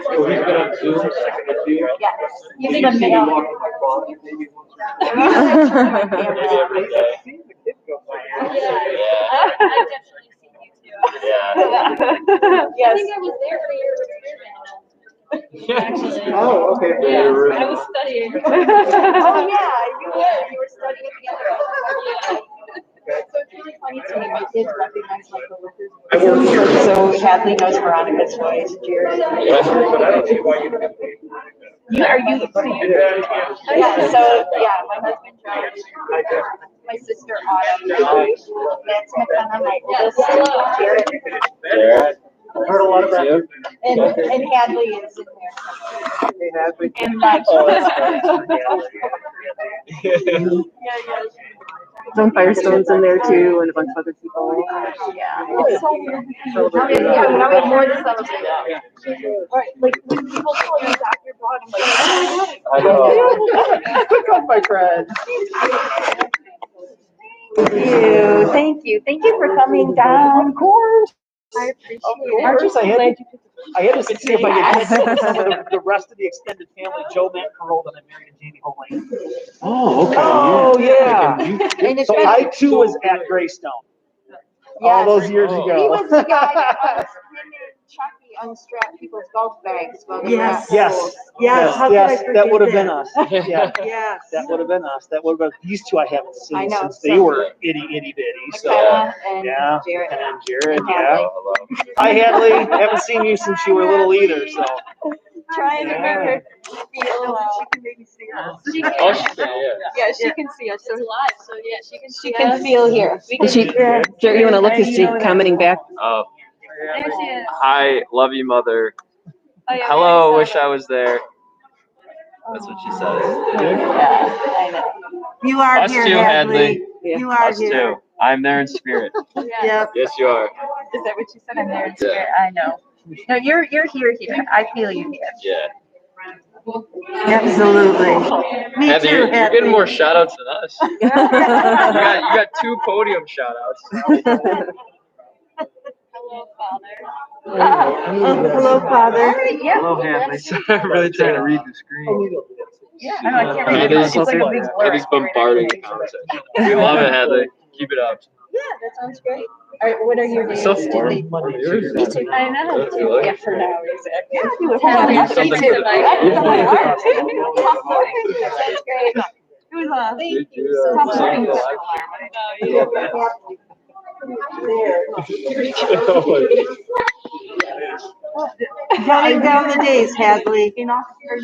So he's been on Zoom, second to Zoom. Yes. You can see me walking my father, maybe once Yes. I think I was there for your experiment. Oh, okay. Yeah, I was studying. Oh, yeah, you were studying the other one. So it's really funny to me, my kids recognize my coworkers. So Hadley knows Veronica's voice, Jared. Are you? Yeah, so, yeah, my husband George, my sister Autumn, Lance McKenna, my oldest, Jared. I've heard a lot about you. And Hadley is in there. And my John Firestone's in there too, and a bunch of other people. Yeah. Now we have more to celebrate. Right, like when people call you Dr. Broad, I'm like, oh I know. Quick on my friend. Thank you. Thank you for coming down. Of course. I appreciate it. Aren't you glad I had to see if I could get some of the rest of the extended family. Joe, Matt, Carol, and I married Jamie Holane. Oh, okay. Oh, yeah. And it's So been- I too was at Greystone all those years ago. He was the guy that him and Chucky unstrap people's golf bags while they were at schools. Yes, how could I Yes, that would have forget been us. Yeah, Yes. that would have been us. That would have been, these two I haven't seen I know, since they so- were itty bitty. So, McKenna and yeah. Jared. And Jared, And yeah. Hadley. Hi, Hadley. Haven't seen you since you were little either, so. Trying to Yeah. make her feel She can maybe see us. Oh, she can, yeah. Yeah, she can see us. So It's live, so yeah, she can see she can us. feel here. Is she, Jared, you want to look? Is she commenting back? Oh, There she is. hi, love you, mother. Oh, yeah, Hello, we wish already I was there. That's what she said. Yeah, I know. You are Us here, too, Hadley. Hadley. You are Us here. too. I'm there in spirit. saw that. Yep. Yes, you are. Is that what you said? I'm there in spirit. I know. No, you're here. I feel you here. Yeah. Absolutely. Me Hadley, too, you're Hadley. getting more shout outs than us. You got 2 podium shout outs. Hello, Father. Hello, Father. Yeah. Hello, Hadley. I'm really trying to read the screen. Yeah, I know. I can't read it. Hadley's, It's like a big blur. Hadley's bombarding the conversation. We love it, Hadley. Keep it up. Yeah, that sounds great. All right, what are your days? So Do fun. they- Me too. I know. Really? Yeah, for now, exactly. Yeah, you would Hadley, have something me too. for the- That sounds great. It was thank you so Counting down the days, Hadley.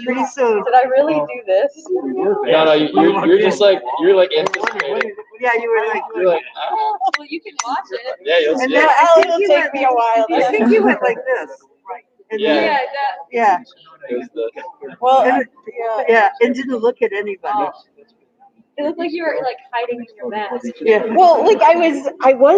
Pretty soon. Did I really do this? No, you're just like, you're like anticipating. Yeah, you were like. You're like, Well, you can watch it. yeah, you'll And see then it. I think It'll you take went, me a while. I think you went like this. And Yeah. then- Yeah, Yeah, It was the, Well, And- yeah, and didn't look at anybody. it looked like you were like hiding in your mask. Yeah. well, like I was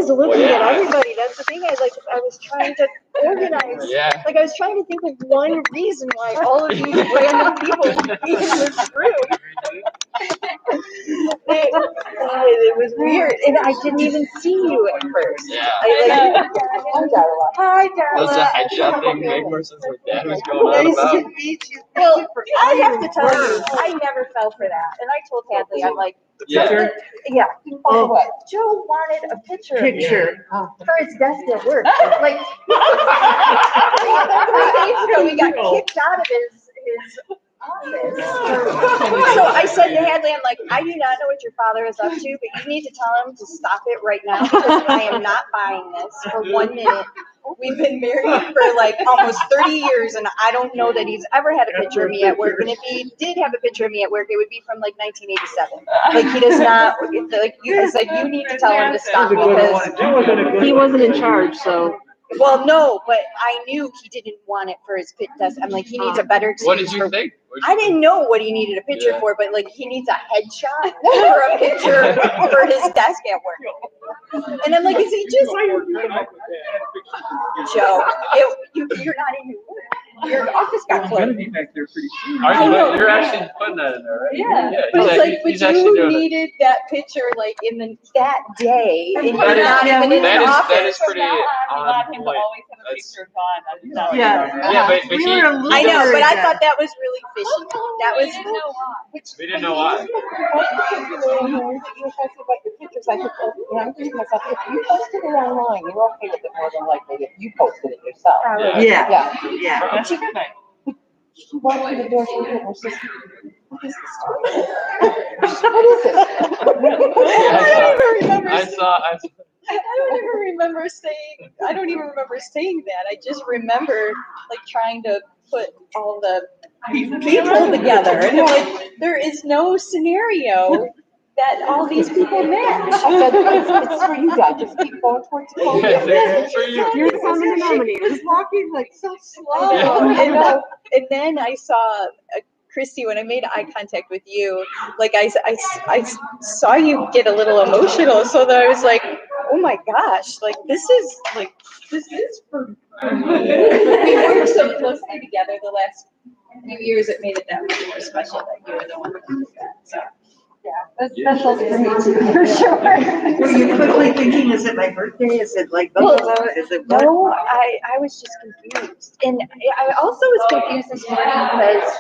looking Well, yeah. at everybody. That's the thing. I was trying to organize. yeah. Like I was trying to think of one reason why all of these random people would be in this room. It was weird, and I didn't even see you at first. Yeah. Hi, Does the Darla. headshot thing make more sense what Dad was going on Nice about? to meet you. Well, I have to tell you, I never fell for that, and I told Hadley, I'm like, Yeah. yeah. Oh, what? Joe wanted a picture of me for his desk at work. Like, 3 days ago, we got kicked out of his office. So I said to Hadley, I'm like, I do not know what your father is up to, but you need to tell him to stop it right now because I am not buying this for 1 minute. We've been married for like almost 30 years, and I don't know that he's ever had a picture of me at work. And if he did have a picture of me at work, it would be from like 1987. Like he does not. Like I said, you need to tell him to stop because He wasn't in charge, so. well, no, but I knew he didn't want it for his pit test. I'm like, he needs a better excuse. What did you for- think? I didn't know what he needed a picture Yeah. for, but like he needs a headshot for a picture for his desk at work. And I'm like, is he just Joe? You're not in your work. Your office got closed. be back there pretty soon. Are I you, know. you're actually putting that in there, right? Yeah, he's but it's like, he's but actually you doing it. needed that picture like in that day, and you're That is- not even in that the is- office. that is pretty We on want him to point. always have a That's- picture of Dawn. That's how Yeah. Yeah, but We he, were a little I know, but I worried thought that was really fishy. That was. we didn't know why. I said, well, you know, I'm thinking to myself, if you posted it online, you're okay with it more than likely if you posted it yourself. Yeah, Yeah. yeah. She walked through the door, she looked at me, she says, what is this? What is it? I don't even remember. I saw, I don't even remember saying. I don't even remember saying that. I just remember like trying to put all the people together, and I'm like, there is no scenario that all these people match. I said, it's for you guys, just keep going towards the podium. it's for you. You're the common denominator. He's walking like so slow. Yeah. And then I saw Christy, when I made eye contact with you, like I saw you get a little emotional. So that I was like, oh my gosh, like this is for me. We worked so closely together the last few years. It made it that much more special that you were the one who did that. So. Yeah, that's special for me too, for sure. Were you quickly thinking, is it my birthday? Is it like, blah, blah, blah? Is it what? No, I was just confused. And I also was confused this morning because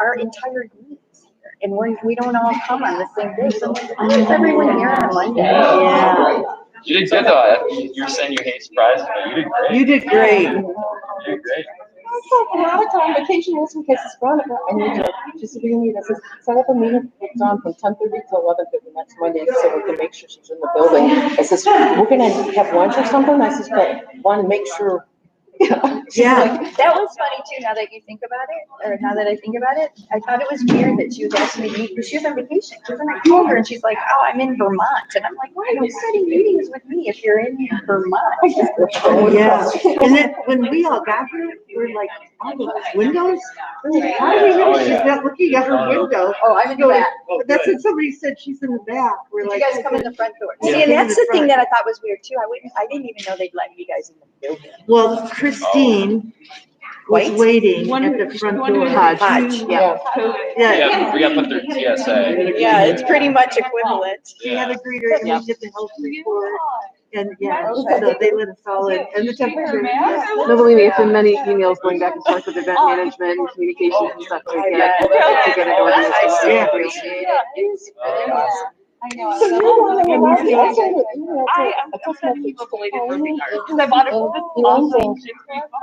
our entire group is here. And we don't all come on the same day. So why is everyone here on Monday? Yeah. You did good though. You were saying you hate surprises, but you did great. You did great. You did great. A lot of convocation this week, I says, Veronica, I need you, just so you need, I says, set up a meeting with Dawn from 10:30 to 11:30 next Monday, so we can make sure she's in the building. I says, we're gonna have lunch or something, I says, but want to make sure. Yeah. That was funny too, now that you think about it, or now that I think about it. I thought it was weird that she was asking me to meet, because she was on vacation. Because then I called her and she's like, oh, I'm in Vermont. And I'm like, why are you setting meetings with me if you're in Vermont? Yeah. And then when we all got here, we're like, all those windows? We're like, how do we know she's not looking at her window? Oh, I'm in the back. But that's what somebody said, she's in the back. We're You like. guys come in the front door. Yeah. See, and that's the thing that I thought was weird too. I didn't even know they'd let you guys in the building. Well, Christine was White? waiting at the front door. Hodge, yeah. Yeah. We got to put their TSA. Yeah, it's pretty much equivalent. She had a greeter and we did the health report. And yeah, so they let us all in. And the temperature. No, believe me, it's been many emails going back and forth with event management and communications and stuff to get it organized. I so Yeah. appreciate it. It's really awesome. I know. I'm just sending people belated birthday cards because I bought it for this awesome.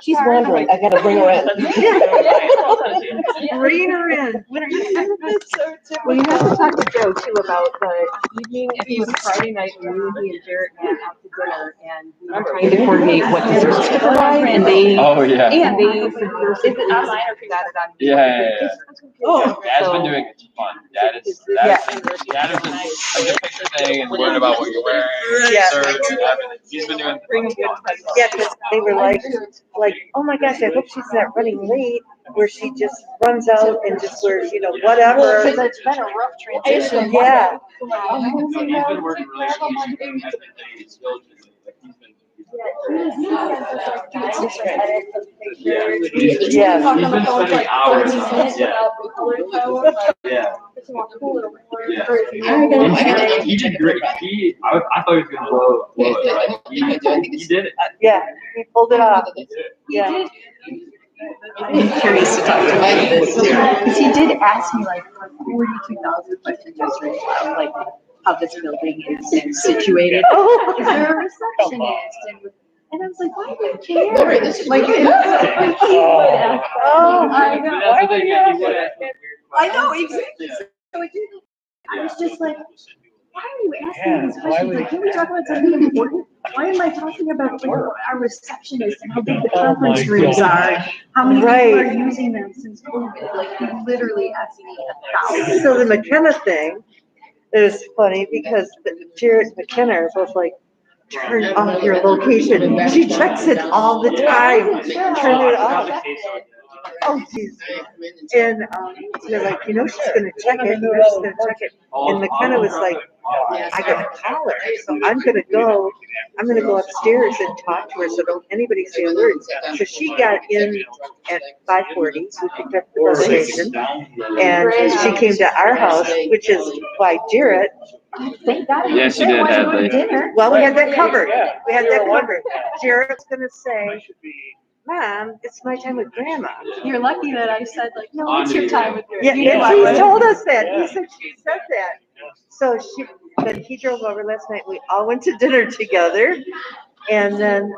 She's wondering, I gotta bring her in. Bring her in. Well, you have to talk to Joe too about the evening. I think it was Friday night when he and Jarrett went out to dinner, and we were trying to coordinate what his was like, and they. Oh, yeah. And they said there's Is it online or got it on. Yeah. Oh. Dad's been doing it fun. Dad is just like a picture thing and worried about what you're wearing. Yeah. Serve, everything. He's been doing. Yeah, because they were like, oh my gosh, I hope she's not running late, where she just runs out and just wears, whatever. Because it's been a rough transition. Yeah. He's been working really hard. He's still just like he's been. Yeah. He's been spending hours on it. Yeah. Yeah. Yeah. He did great. I thought he was gonna blow it. Like, he did it. Yeah, he pulled it off. Yeah. I'm curious to talk to him about this because he did ask me like 42,000 questions yesterday about like how this building is situated. Is there a receptionist? And I was like, why do you care? Like, oh, I know. That's the thing, yeah, he would ask those weird I know, questions. exactly. So it did. I was just like, why are you asking these questions? Like, can we talk about something important? Why am I talking about like our receptionist and how big the conference rooms are? How many people are using them since COVID? Like, he literally asked me 1,000. So the McKenna thing is funny because Jared McKenna was like, turn off your location. She checks it all the time. Turn it off. Oh, geez. And they're like, you know, she's gonna check it. You know, she's gonna check it. And McKenna was like, I gotta call her. So I'm gonna go upstairs and talk to her. So don't anybody say a word. So she got in at 5:40. We picked up the bus station, and she came to our house, which is by Jarrett. Yes, you did have that. Well, we had that covered. We had that covered. Jarrett's gonna say, Mom, it's my time with Grandma. You're lucky that I said like, no, it's your time with your. Yeah, and he told us that. He said she said that. So but he drove over last night. We all went to dinner together, and then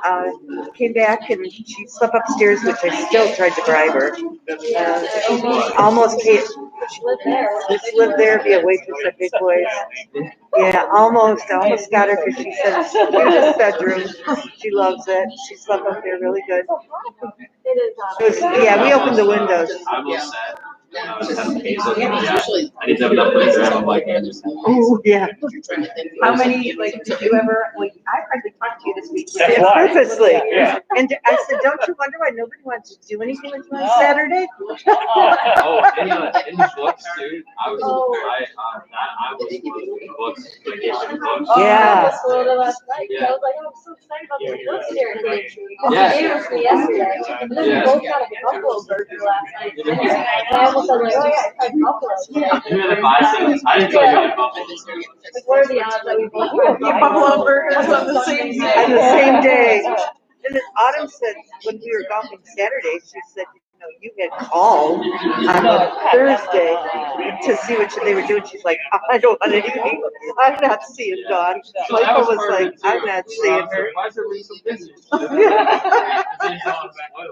came back and she slept upstairs, which I still tried to bribe her. Almost came. She lived there, be a waitress at Big Boys. Yeah, almost. I almost got her because she said it's the cutest bedroom. She loves it. She slept up there really good. Yeah, we opened the windows. I'm all set. I need to have enough money to have like. Oh, yeah. How many, like, did you ever, like, I hardly talked to you this week. Purposely. And I said, don't you wonder why nobody wants to do anything with you on Saturday? Oh, in the books, dude. I was in the books, vacation books. Yeah. I was like, oh, I'm so excited about the books here today. Yeah. They gave us me yesterday. And then we both got a buffalo burger last night. And I almost said like, oh yeah, I tried buffalo today. You had a 5 cents. I didn't tell you about buffalo. Like, what are the odds that we both tried Buffalo burgers on the same day. On the same day. And then Autumn said, when we were golfing Saturday, she said, you know, you had called on Thursday to see what they were doing. She's like, I don't want anything. I'm not seeing Dawn. Michael was like, I'm not seeing her. Why is everybody so busy?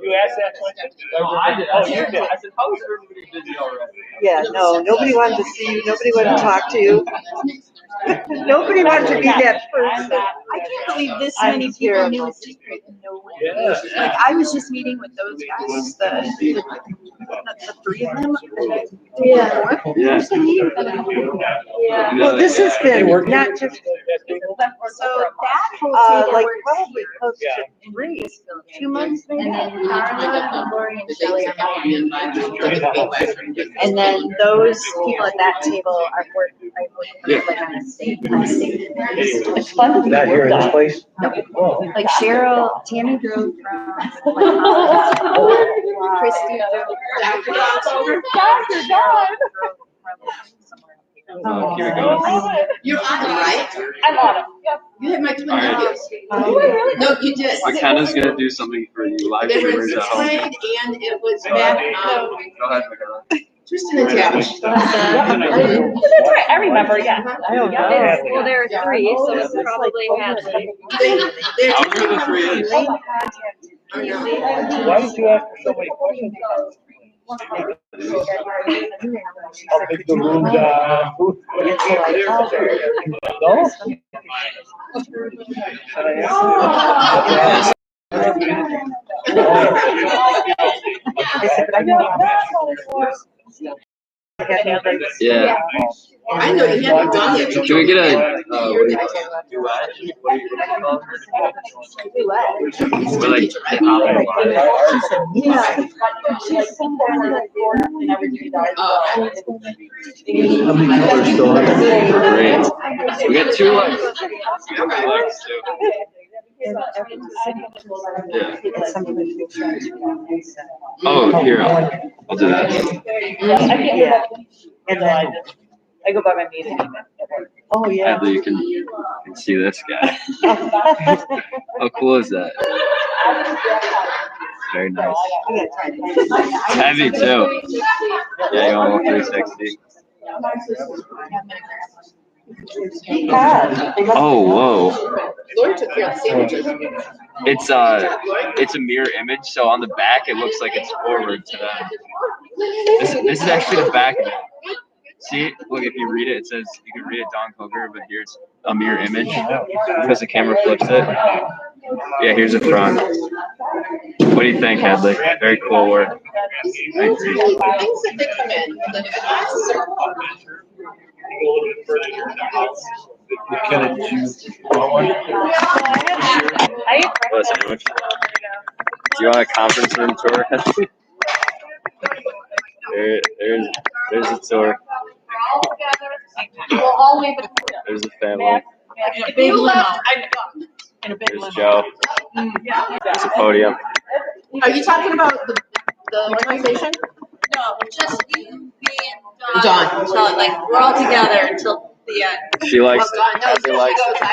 You asked that question? No, I did. Oh, you did. I said, how is everybody busy already? Yeah, no, nobody wanted to see you. Nobody wanted to talk to you. Nobody wanted to be that person. I can't believe this many people knew a secret and no one. Like, I was just meeting with those guys, the 3 of them. Yeah. Yeah. Yeah. Well, this has been not just, So that whole table like works probably here. close to 3, 2 months And maybe. then Carla, Lori, and Shelley are mine. And then those people at that table are working, like on a state. It's fun to be not here in this place. Like Cheryl, Tammy drove from like Christy drove from Dr. Don. Oh, here we go. You're on it, right? I'm on it. Yep. You had my twin All right. nephews. No, you did. McKenna's gonna do something for you live It viewers was at home. played and it was back on Go ahead, McKenna. Tristan and Tavish. That's right. I remember, yeah. I don't know. Well, there are 3, so it's probably happening. They're However the 3 is. Why did you ask for so many questions? How big the rooms are? No? Yeah. I know you haven't done it. Can we get a duet? What do you call it? We're like How many colors still are there? great. We got 2 legs. We got 2 legs too. Yeah. Oh, here, I'll do that. Yeah. And then I go by my maiden name. Oh, yeah. Hadley, you can see this guy. How cool is that? Very nice. Heavy too. Yeah, you want 360. Oh, whoa. It's a mirror image, so on the back it looks like it's forward to them. This is actually the back of it. See, look, if you read it, it says, you can read it Don Coker, but here's a mirror image because the camera flips it. Yeah, here's the front. What do you think, Hadley? Very cool work. I agree. McKenna, did you want one? What a sandwich. Do you want a conference room tour? There's the tour. There's the family. In a big limo. There's Joe. There's the podium. Are you talking about the organization? No, just you, me, and Dawn. Until, like, we're all together until the end. She likes Dawn knows Hadley likes I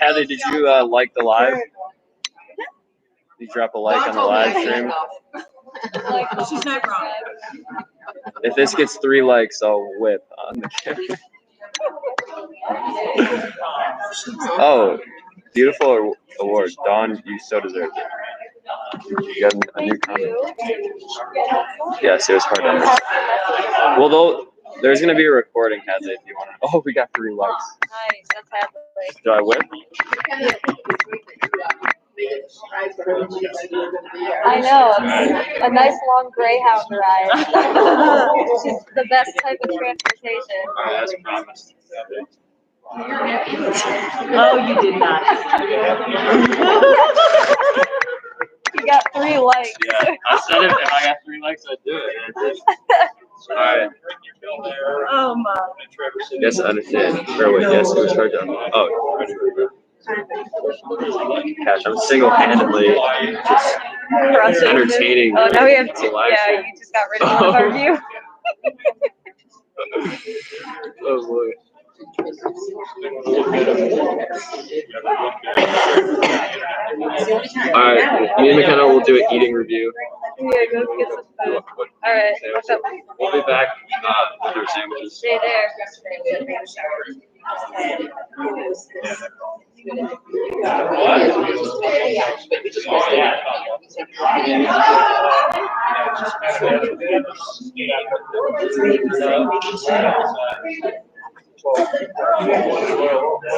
Hadley, did you like the live? Did you drop a like on the live stream? She's not wrong. If this gets 3 likes, I'll whip on the camera. Oh, beautiful award. Dawn, you so deserve it. You got a new comment. Yes, it was hard to understand. Well, there's going to be a recording, Hadley, if you want to. Oh, we got 3 likes. Nice, that's Hadley. Do I whip? I know, a nice long Greyhound ride. Which is the best type of transportation. All right, as promised. Oh, you did not. You got 3 likes. Yeah, I said if I got 3 likes, I'd do it. And I did. All right. Yes, I understand. Or wait, yes, it was hard to. Oh, gosh, I'm single-handedly just entertaining. Oh, now we have the 2. live Yeah, stream. you just got rid of one of our view. Oh boy. All right, me and McKenna will do an eating review. Yeah, go get some food. All right, what's up? We'll be back with our sandwiches. Stay there.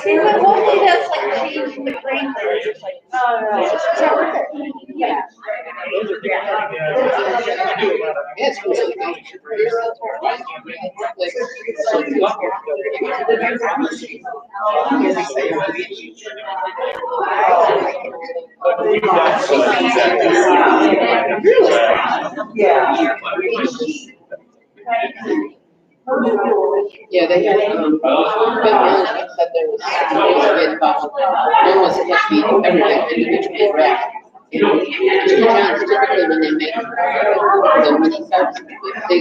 See, but hopefully that's like changing the brain. Yeah. It's really Yeah, they had, said there was one was supposed to be everything individually wrapped. Typically when they make the mini cups, they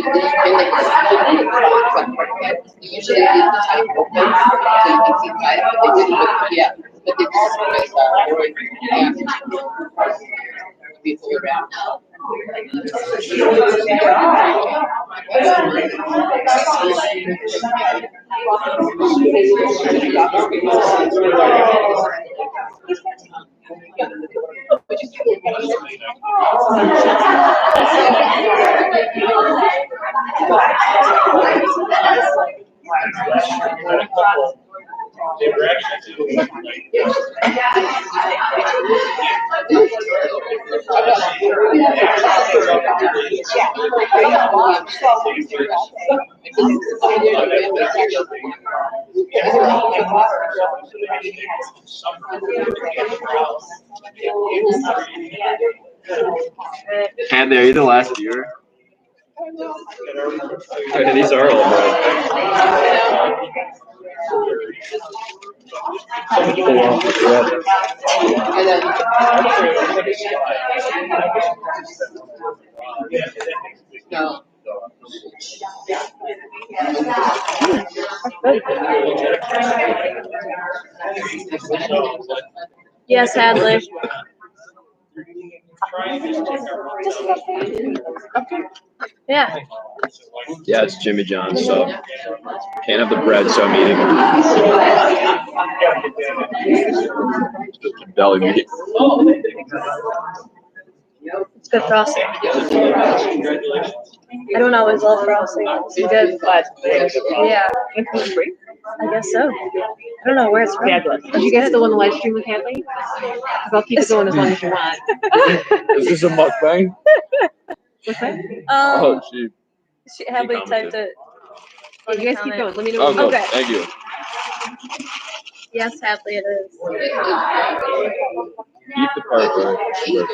usually leave the type open so you can see inside, but they didn't, but they just be fully wrapped. Andy, are you the last viewer? Okay, these are all right. No. Yes, Hadley. Yeah. Yeah, it's Jimmy John's, so can't have the bread, so I'm eating belly meat. It's good frosting. I don't always love frosting. It's good, but yeah. I guess so. I don't know where it's from. Fabulous. Did you guys still want to live stream with Hadley? Because I'll keep it going as long as you want. Is this a mukbang? What's that? Oh, shoot. Hadley typed it. You guys keep going. Let me know. Oh, when good. Okay. Thank you. Yes, Hadley, it is. Eat the part where eat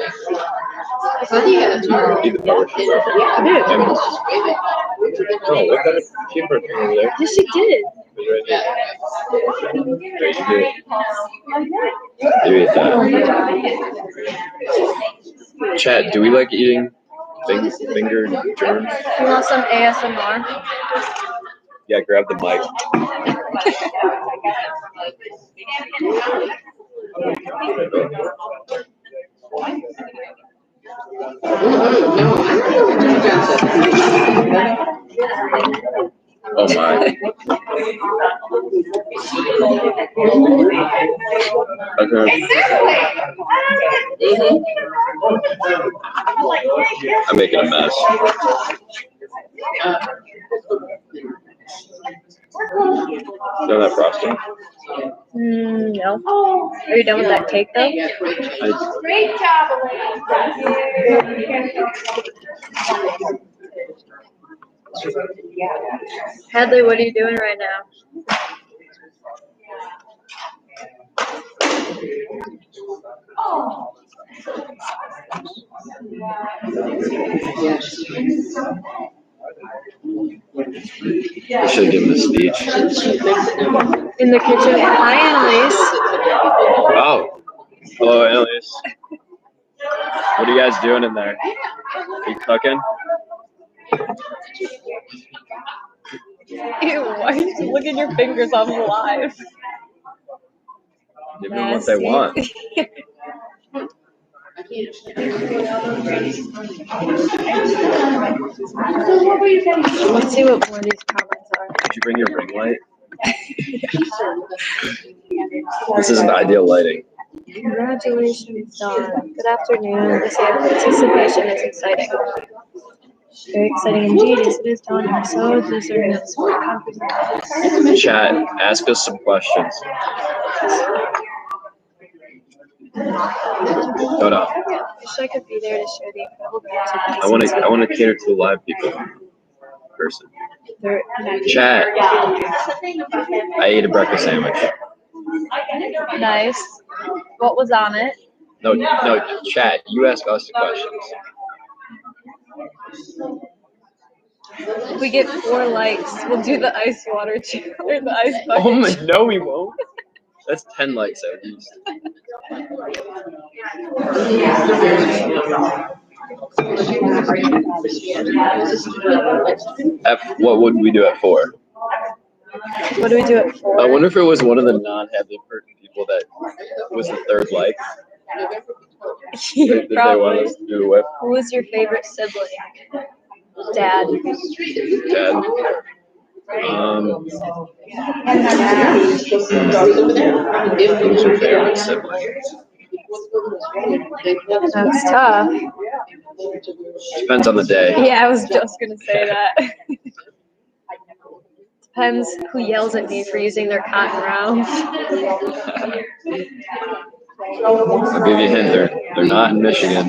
the part where she's I did. Oh, what kind of cheeseburger over there? Yes, she did. It's right there. You eat that. Chat, do we like eating finger germs? You want some ASMR? Yeah, grab the mic. Oh my. Okay. I'm making a mess. Done that frosting? No. Are you done with that cake though? Great job, Hadley, what are you doing right now? I should give him a speech. In the kitchen. Hi, Annalise. Oh. Hello, Annalise. What are you guys doing in there? Are you cooking? Ew, why are you licking your fingers on live? Give them what they want. Let's see what more of these comments are. Did you bring your ring light? This isn't ideal lighting. Congratulations, Dawn. Good afternoon. This anticipation is exciting. Very exciting indeed. Yes, it is, Dawn. You're so deserving of sport confidence. Chat, ask us some questions. No, no. I wish I could be there to share the incredible news of I want to cater to the live people. Person. Chat. I ate a breakfast sandwich. Nice. What was on it? No, chat. You ask us the questions. If we get 4 likes, we'll do the ice water or the ice bucket. Oh my, no, we won't. That's 10 likes at least. What would we do at 4? What do we do at 4? I wonder if it was one of the non-heavily important people that was the 3rd like. That they wanted us to do with. Who was your favorite sibling? Dad. Dad. Who's your favorite sibling? That's tough. Depends on the day. Yeah, I was just gonna say that. Depends who yells at me for using their cotton rounds. I'll give you a hint. They're not in Michigan.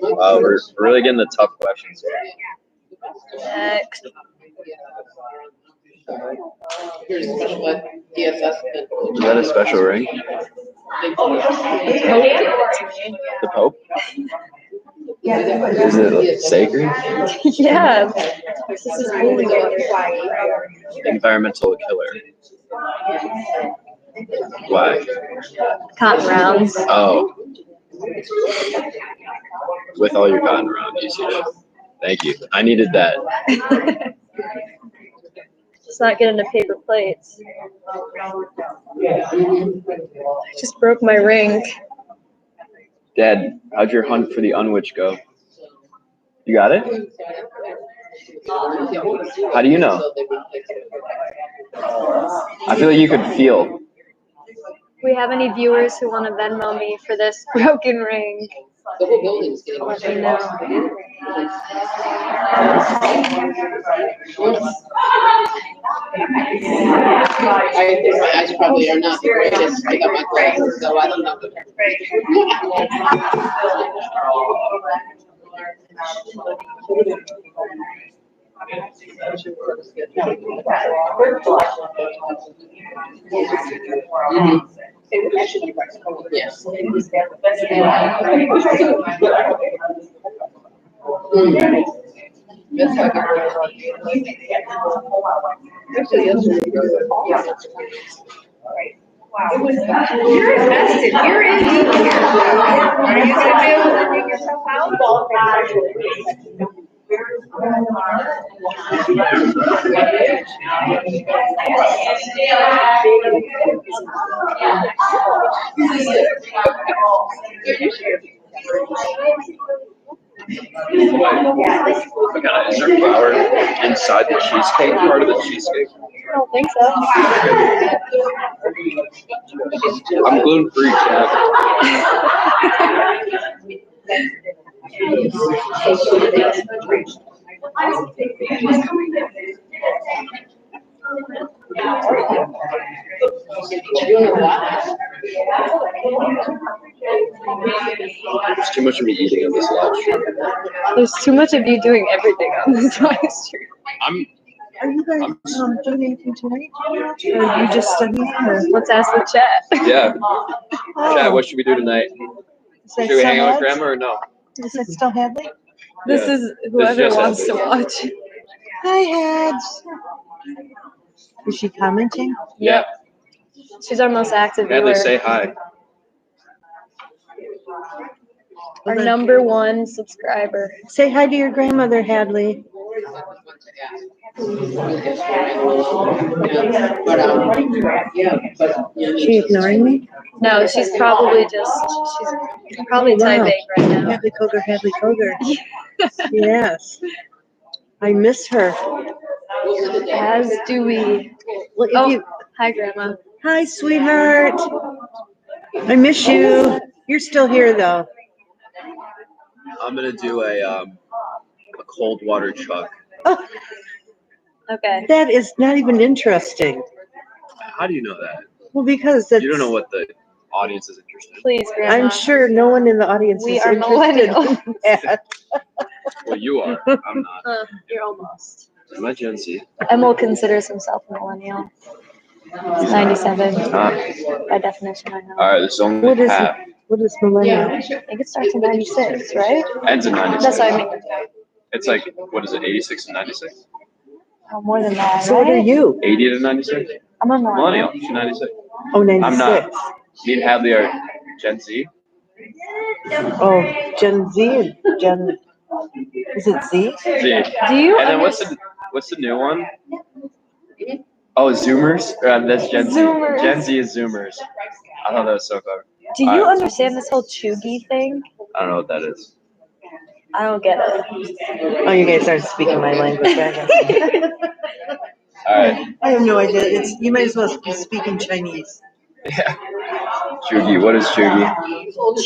Wow, we're really getting the tough questions here. Next. Is that a special ring? The Pope? Is it sacred? Yeah. This is holy water. Environmental killer. Why? Cotton rounds. Oh. With all your cotton around you, Cece. Thank you. I needed that. Just not getting the paper plates. I just broke my ring. Dad, how'd your hunt for the unwitch go? You got it? How do you know? I feel like you could feel. We have any viewers who want to Venmo me for this broken ring? The whole building's getting. Let me know. I think my eyes probably are not the greatest. I got my glasses, so I don't know. Yes. You're invested. You're in deep here. Are you gonna be able to dig yourself out? Is there flour inside the cheesecake part of the cheesecake? I don't think so. I'm gluten-free, Chad. There's too much of me eating on this live stream. There's too much of you doing everything on this live stream. Are you guys doing anything tonight? Or are you just studying? Or? Let's ask the chat. Yeah. Oh. Chad, what should we do tonight? Should we hang out with Grandma or no? Is it still Hadley? This is whoever wants to watch. Hi, Hads. Is she commenting? Yeah. She's our most active Hadley, viewer. say hi. Our number one subscriber. Say hi to your grandmother, Hadley. Is she ignoring me? No, she's probably typing right now. Hadley Koger. Yes. I miss her. As do we. Well, hi, Grandma. Hi, sweetheart. I miss you. You're still here, though. I'm gonna do a cold water chuck. Oh, okay. That is not even interesting. How do you know that? Well, because that's, You don't know what the audience is interested in. Please, Grandma. I'm sure no one in the audience We is are interested millennials. in that. Well, you are. I'm not. You're almost. Am I Gen Z? Emil considers himself a millennial. He's 97. By definition, I know. All right, this is only What is half. What is millennial? I think it starts in 96, right? Ends in 96. That's what I mean. It's like, what is it, 86 and 96? Oh, more than that, So what are right? you? 80 to 96? I'm a millennial. Millennial. She's 96. Oh, 96. I'm not. Me and Hadley are Gen Z. Oh, Gen Z and Gen. Is it Z? Z. Do you And then what's the new one? Oh, Zoomers? That's Gen Z. Zoomers. Gen Z is Zoomers. I thought that was so clever. Do you All right. understand this whole chuggy thing? I don't know what that is. I don't get it. Oh, you guys aren't speaking my language. All right. I have no idea. You might as well be speaking Chinese. Yeah. Chugi. What is Chugi?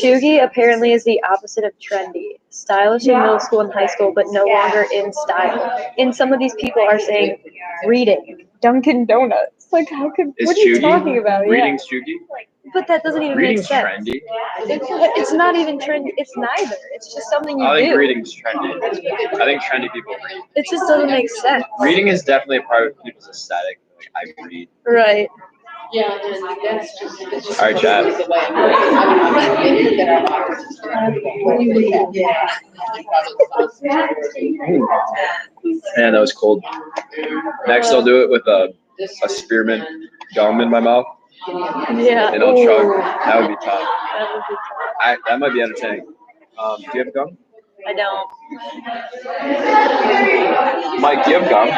Chuggy apparently is the opposite of trendy. Stylish in middle school and high school, but no longer in style. And some of these people are saying reading Dunkin' Donuts. Like, how could? Is What are you Chugi? talking about? Reading's Chugi? But that doesn't even Reading's make sense. trendy. It's not even trendy. It's neither. It's just something you I think do. reading's trendy. I think trendy people read. It just doesn't make sense. Reading is definitely a part of people's aesthetic. Like, I read. Right. Yeah, and that's just. All right, Chad. Man, that was cold. Next, I'll do it with a spearmint gum in my mouth. Yeah. And I'll chug. Ooh, That would be tough. that would be tough. That might be entertaining. Do you have gum? I don't. Mike, do you have gum?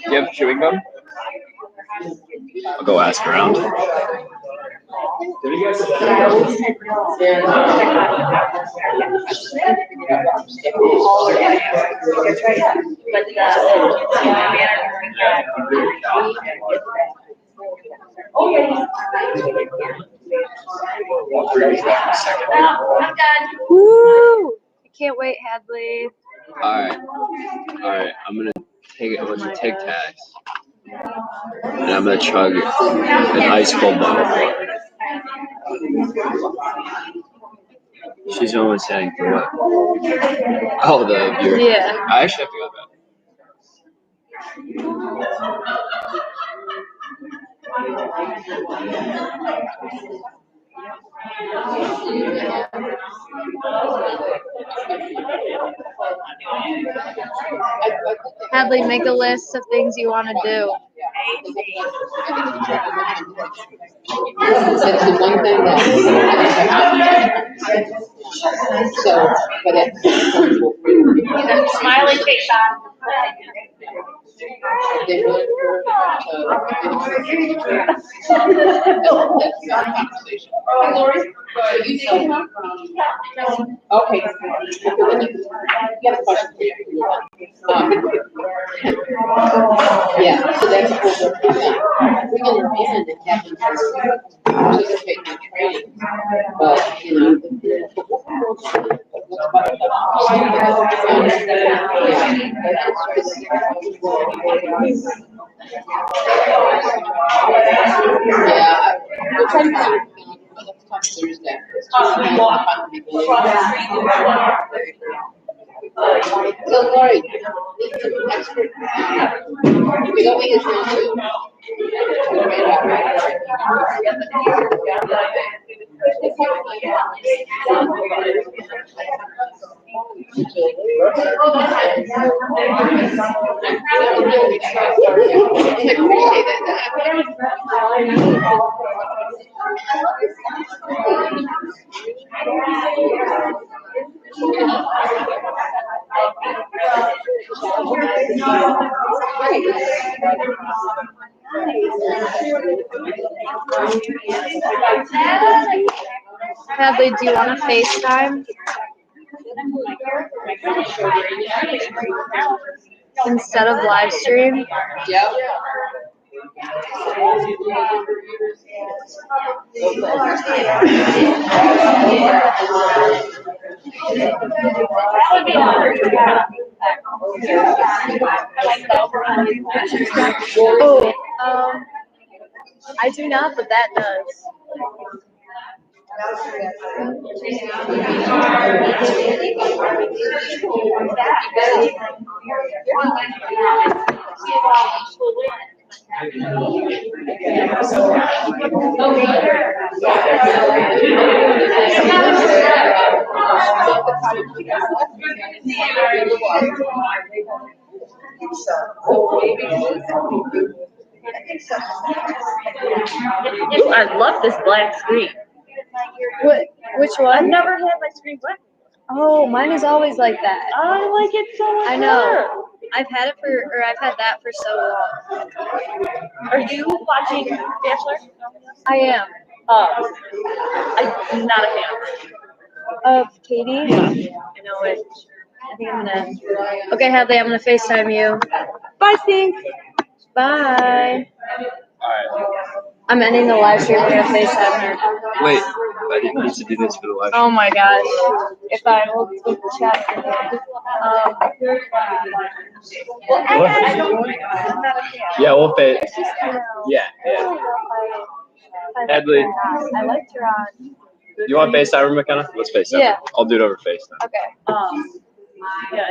Do you have chewing gum? I'll go ask around. Woo! I can't wait, Hadley. Alright. I'm gonna take tags. And I'm gonna chug an ice cold bottle of water. She's only saying for what? Oh, the viewer. Yeah. I actually have to go to bed. Hadley, make a list of things you want to do. That's the one thing that. So, but it's. Smiling face on. They really okay. Got a question for you. Yeah, so that's what we're going to end and have them participate in training. But, you know, yeah, we'll try to do Thursday. So, Lori, expert. Zoe is real too. Hadley, do you want to FaceTime? Instead of live stream? Yep. Oh, I do not, but that does. I love this black screen. Which one? I've never had my screen black. Oh, mine is always like that. I like it so much. I know. I've had that for so long. Are you watching Bachelor? I am. I'm not a fan. Of Katie? Yeah. I know it. I think I'm gonna. Okay, Hadley, I'm gonna FaceTime you. Bye, Stink. Bye. Alright. I'm ending the live stream. We're gonna FaceTime her. Wait, I didn't need to do this for the live. Oh my gosh. If I will keep the chat. Yeah, we'll face. Yeah. Hadley, I liked her on. you want FaceTime, McKenna? Let's FaceTime. Yeah. I'll do it over FaceTime. Okay. Yeah,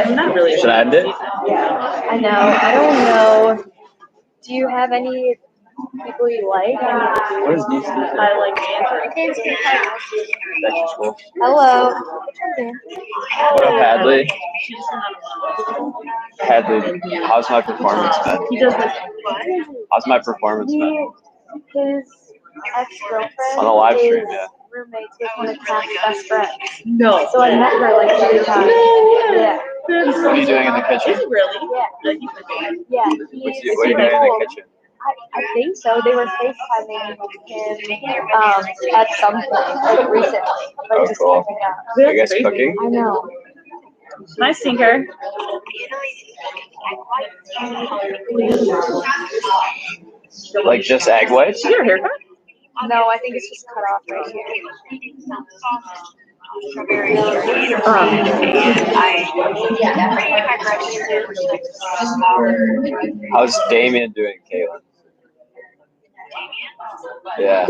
I'm not really. Should I end it? I know. I don't know. Do you have any people you like? What is these? I like Andrew. That's your school. Hello. What up, Hadley? Hadley, how's my performance been? He does this. How's my performance been? His ex-girlfriend On the live stream, is yeah. roommates with one of Pat's best friends. No. So I met her like 3 times. Yeah. What are you doing in the kitchen? Really? Yeah. Yeah. What are you doing in the kitchen? I think so. They were FaceTiming him at some point, like recently. Like just Cool. checking out. I guess cooking? I know. Nice thinker. Like just egg whites? Did you get a haircut? No, I think it's just cut off right here. How's Damien doing, Caitlin? Yeah.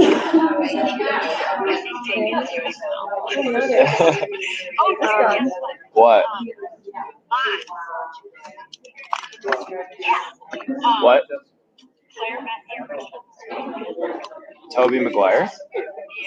What? What? Toby Maguire?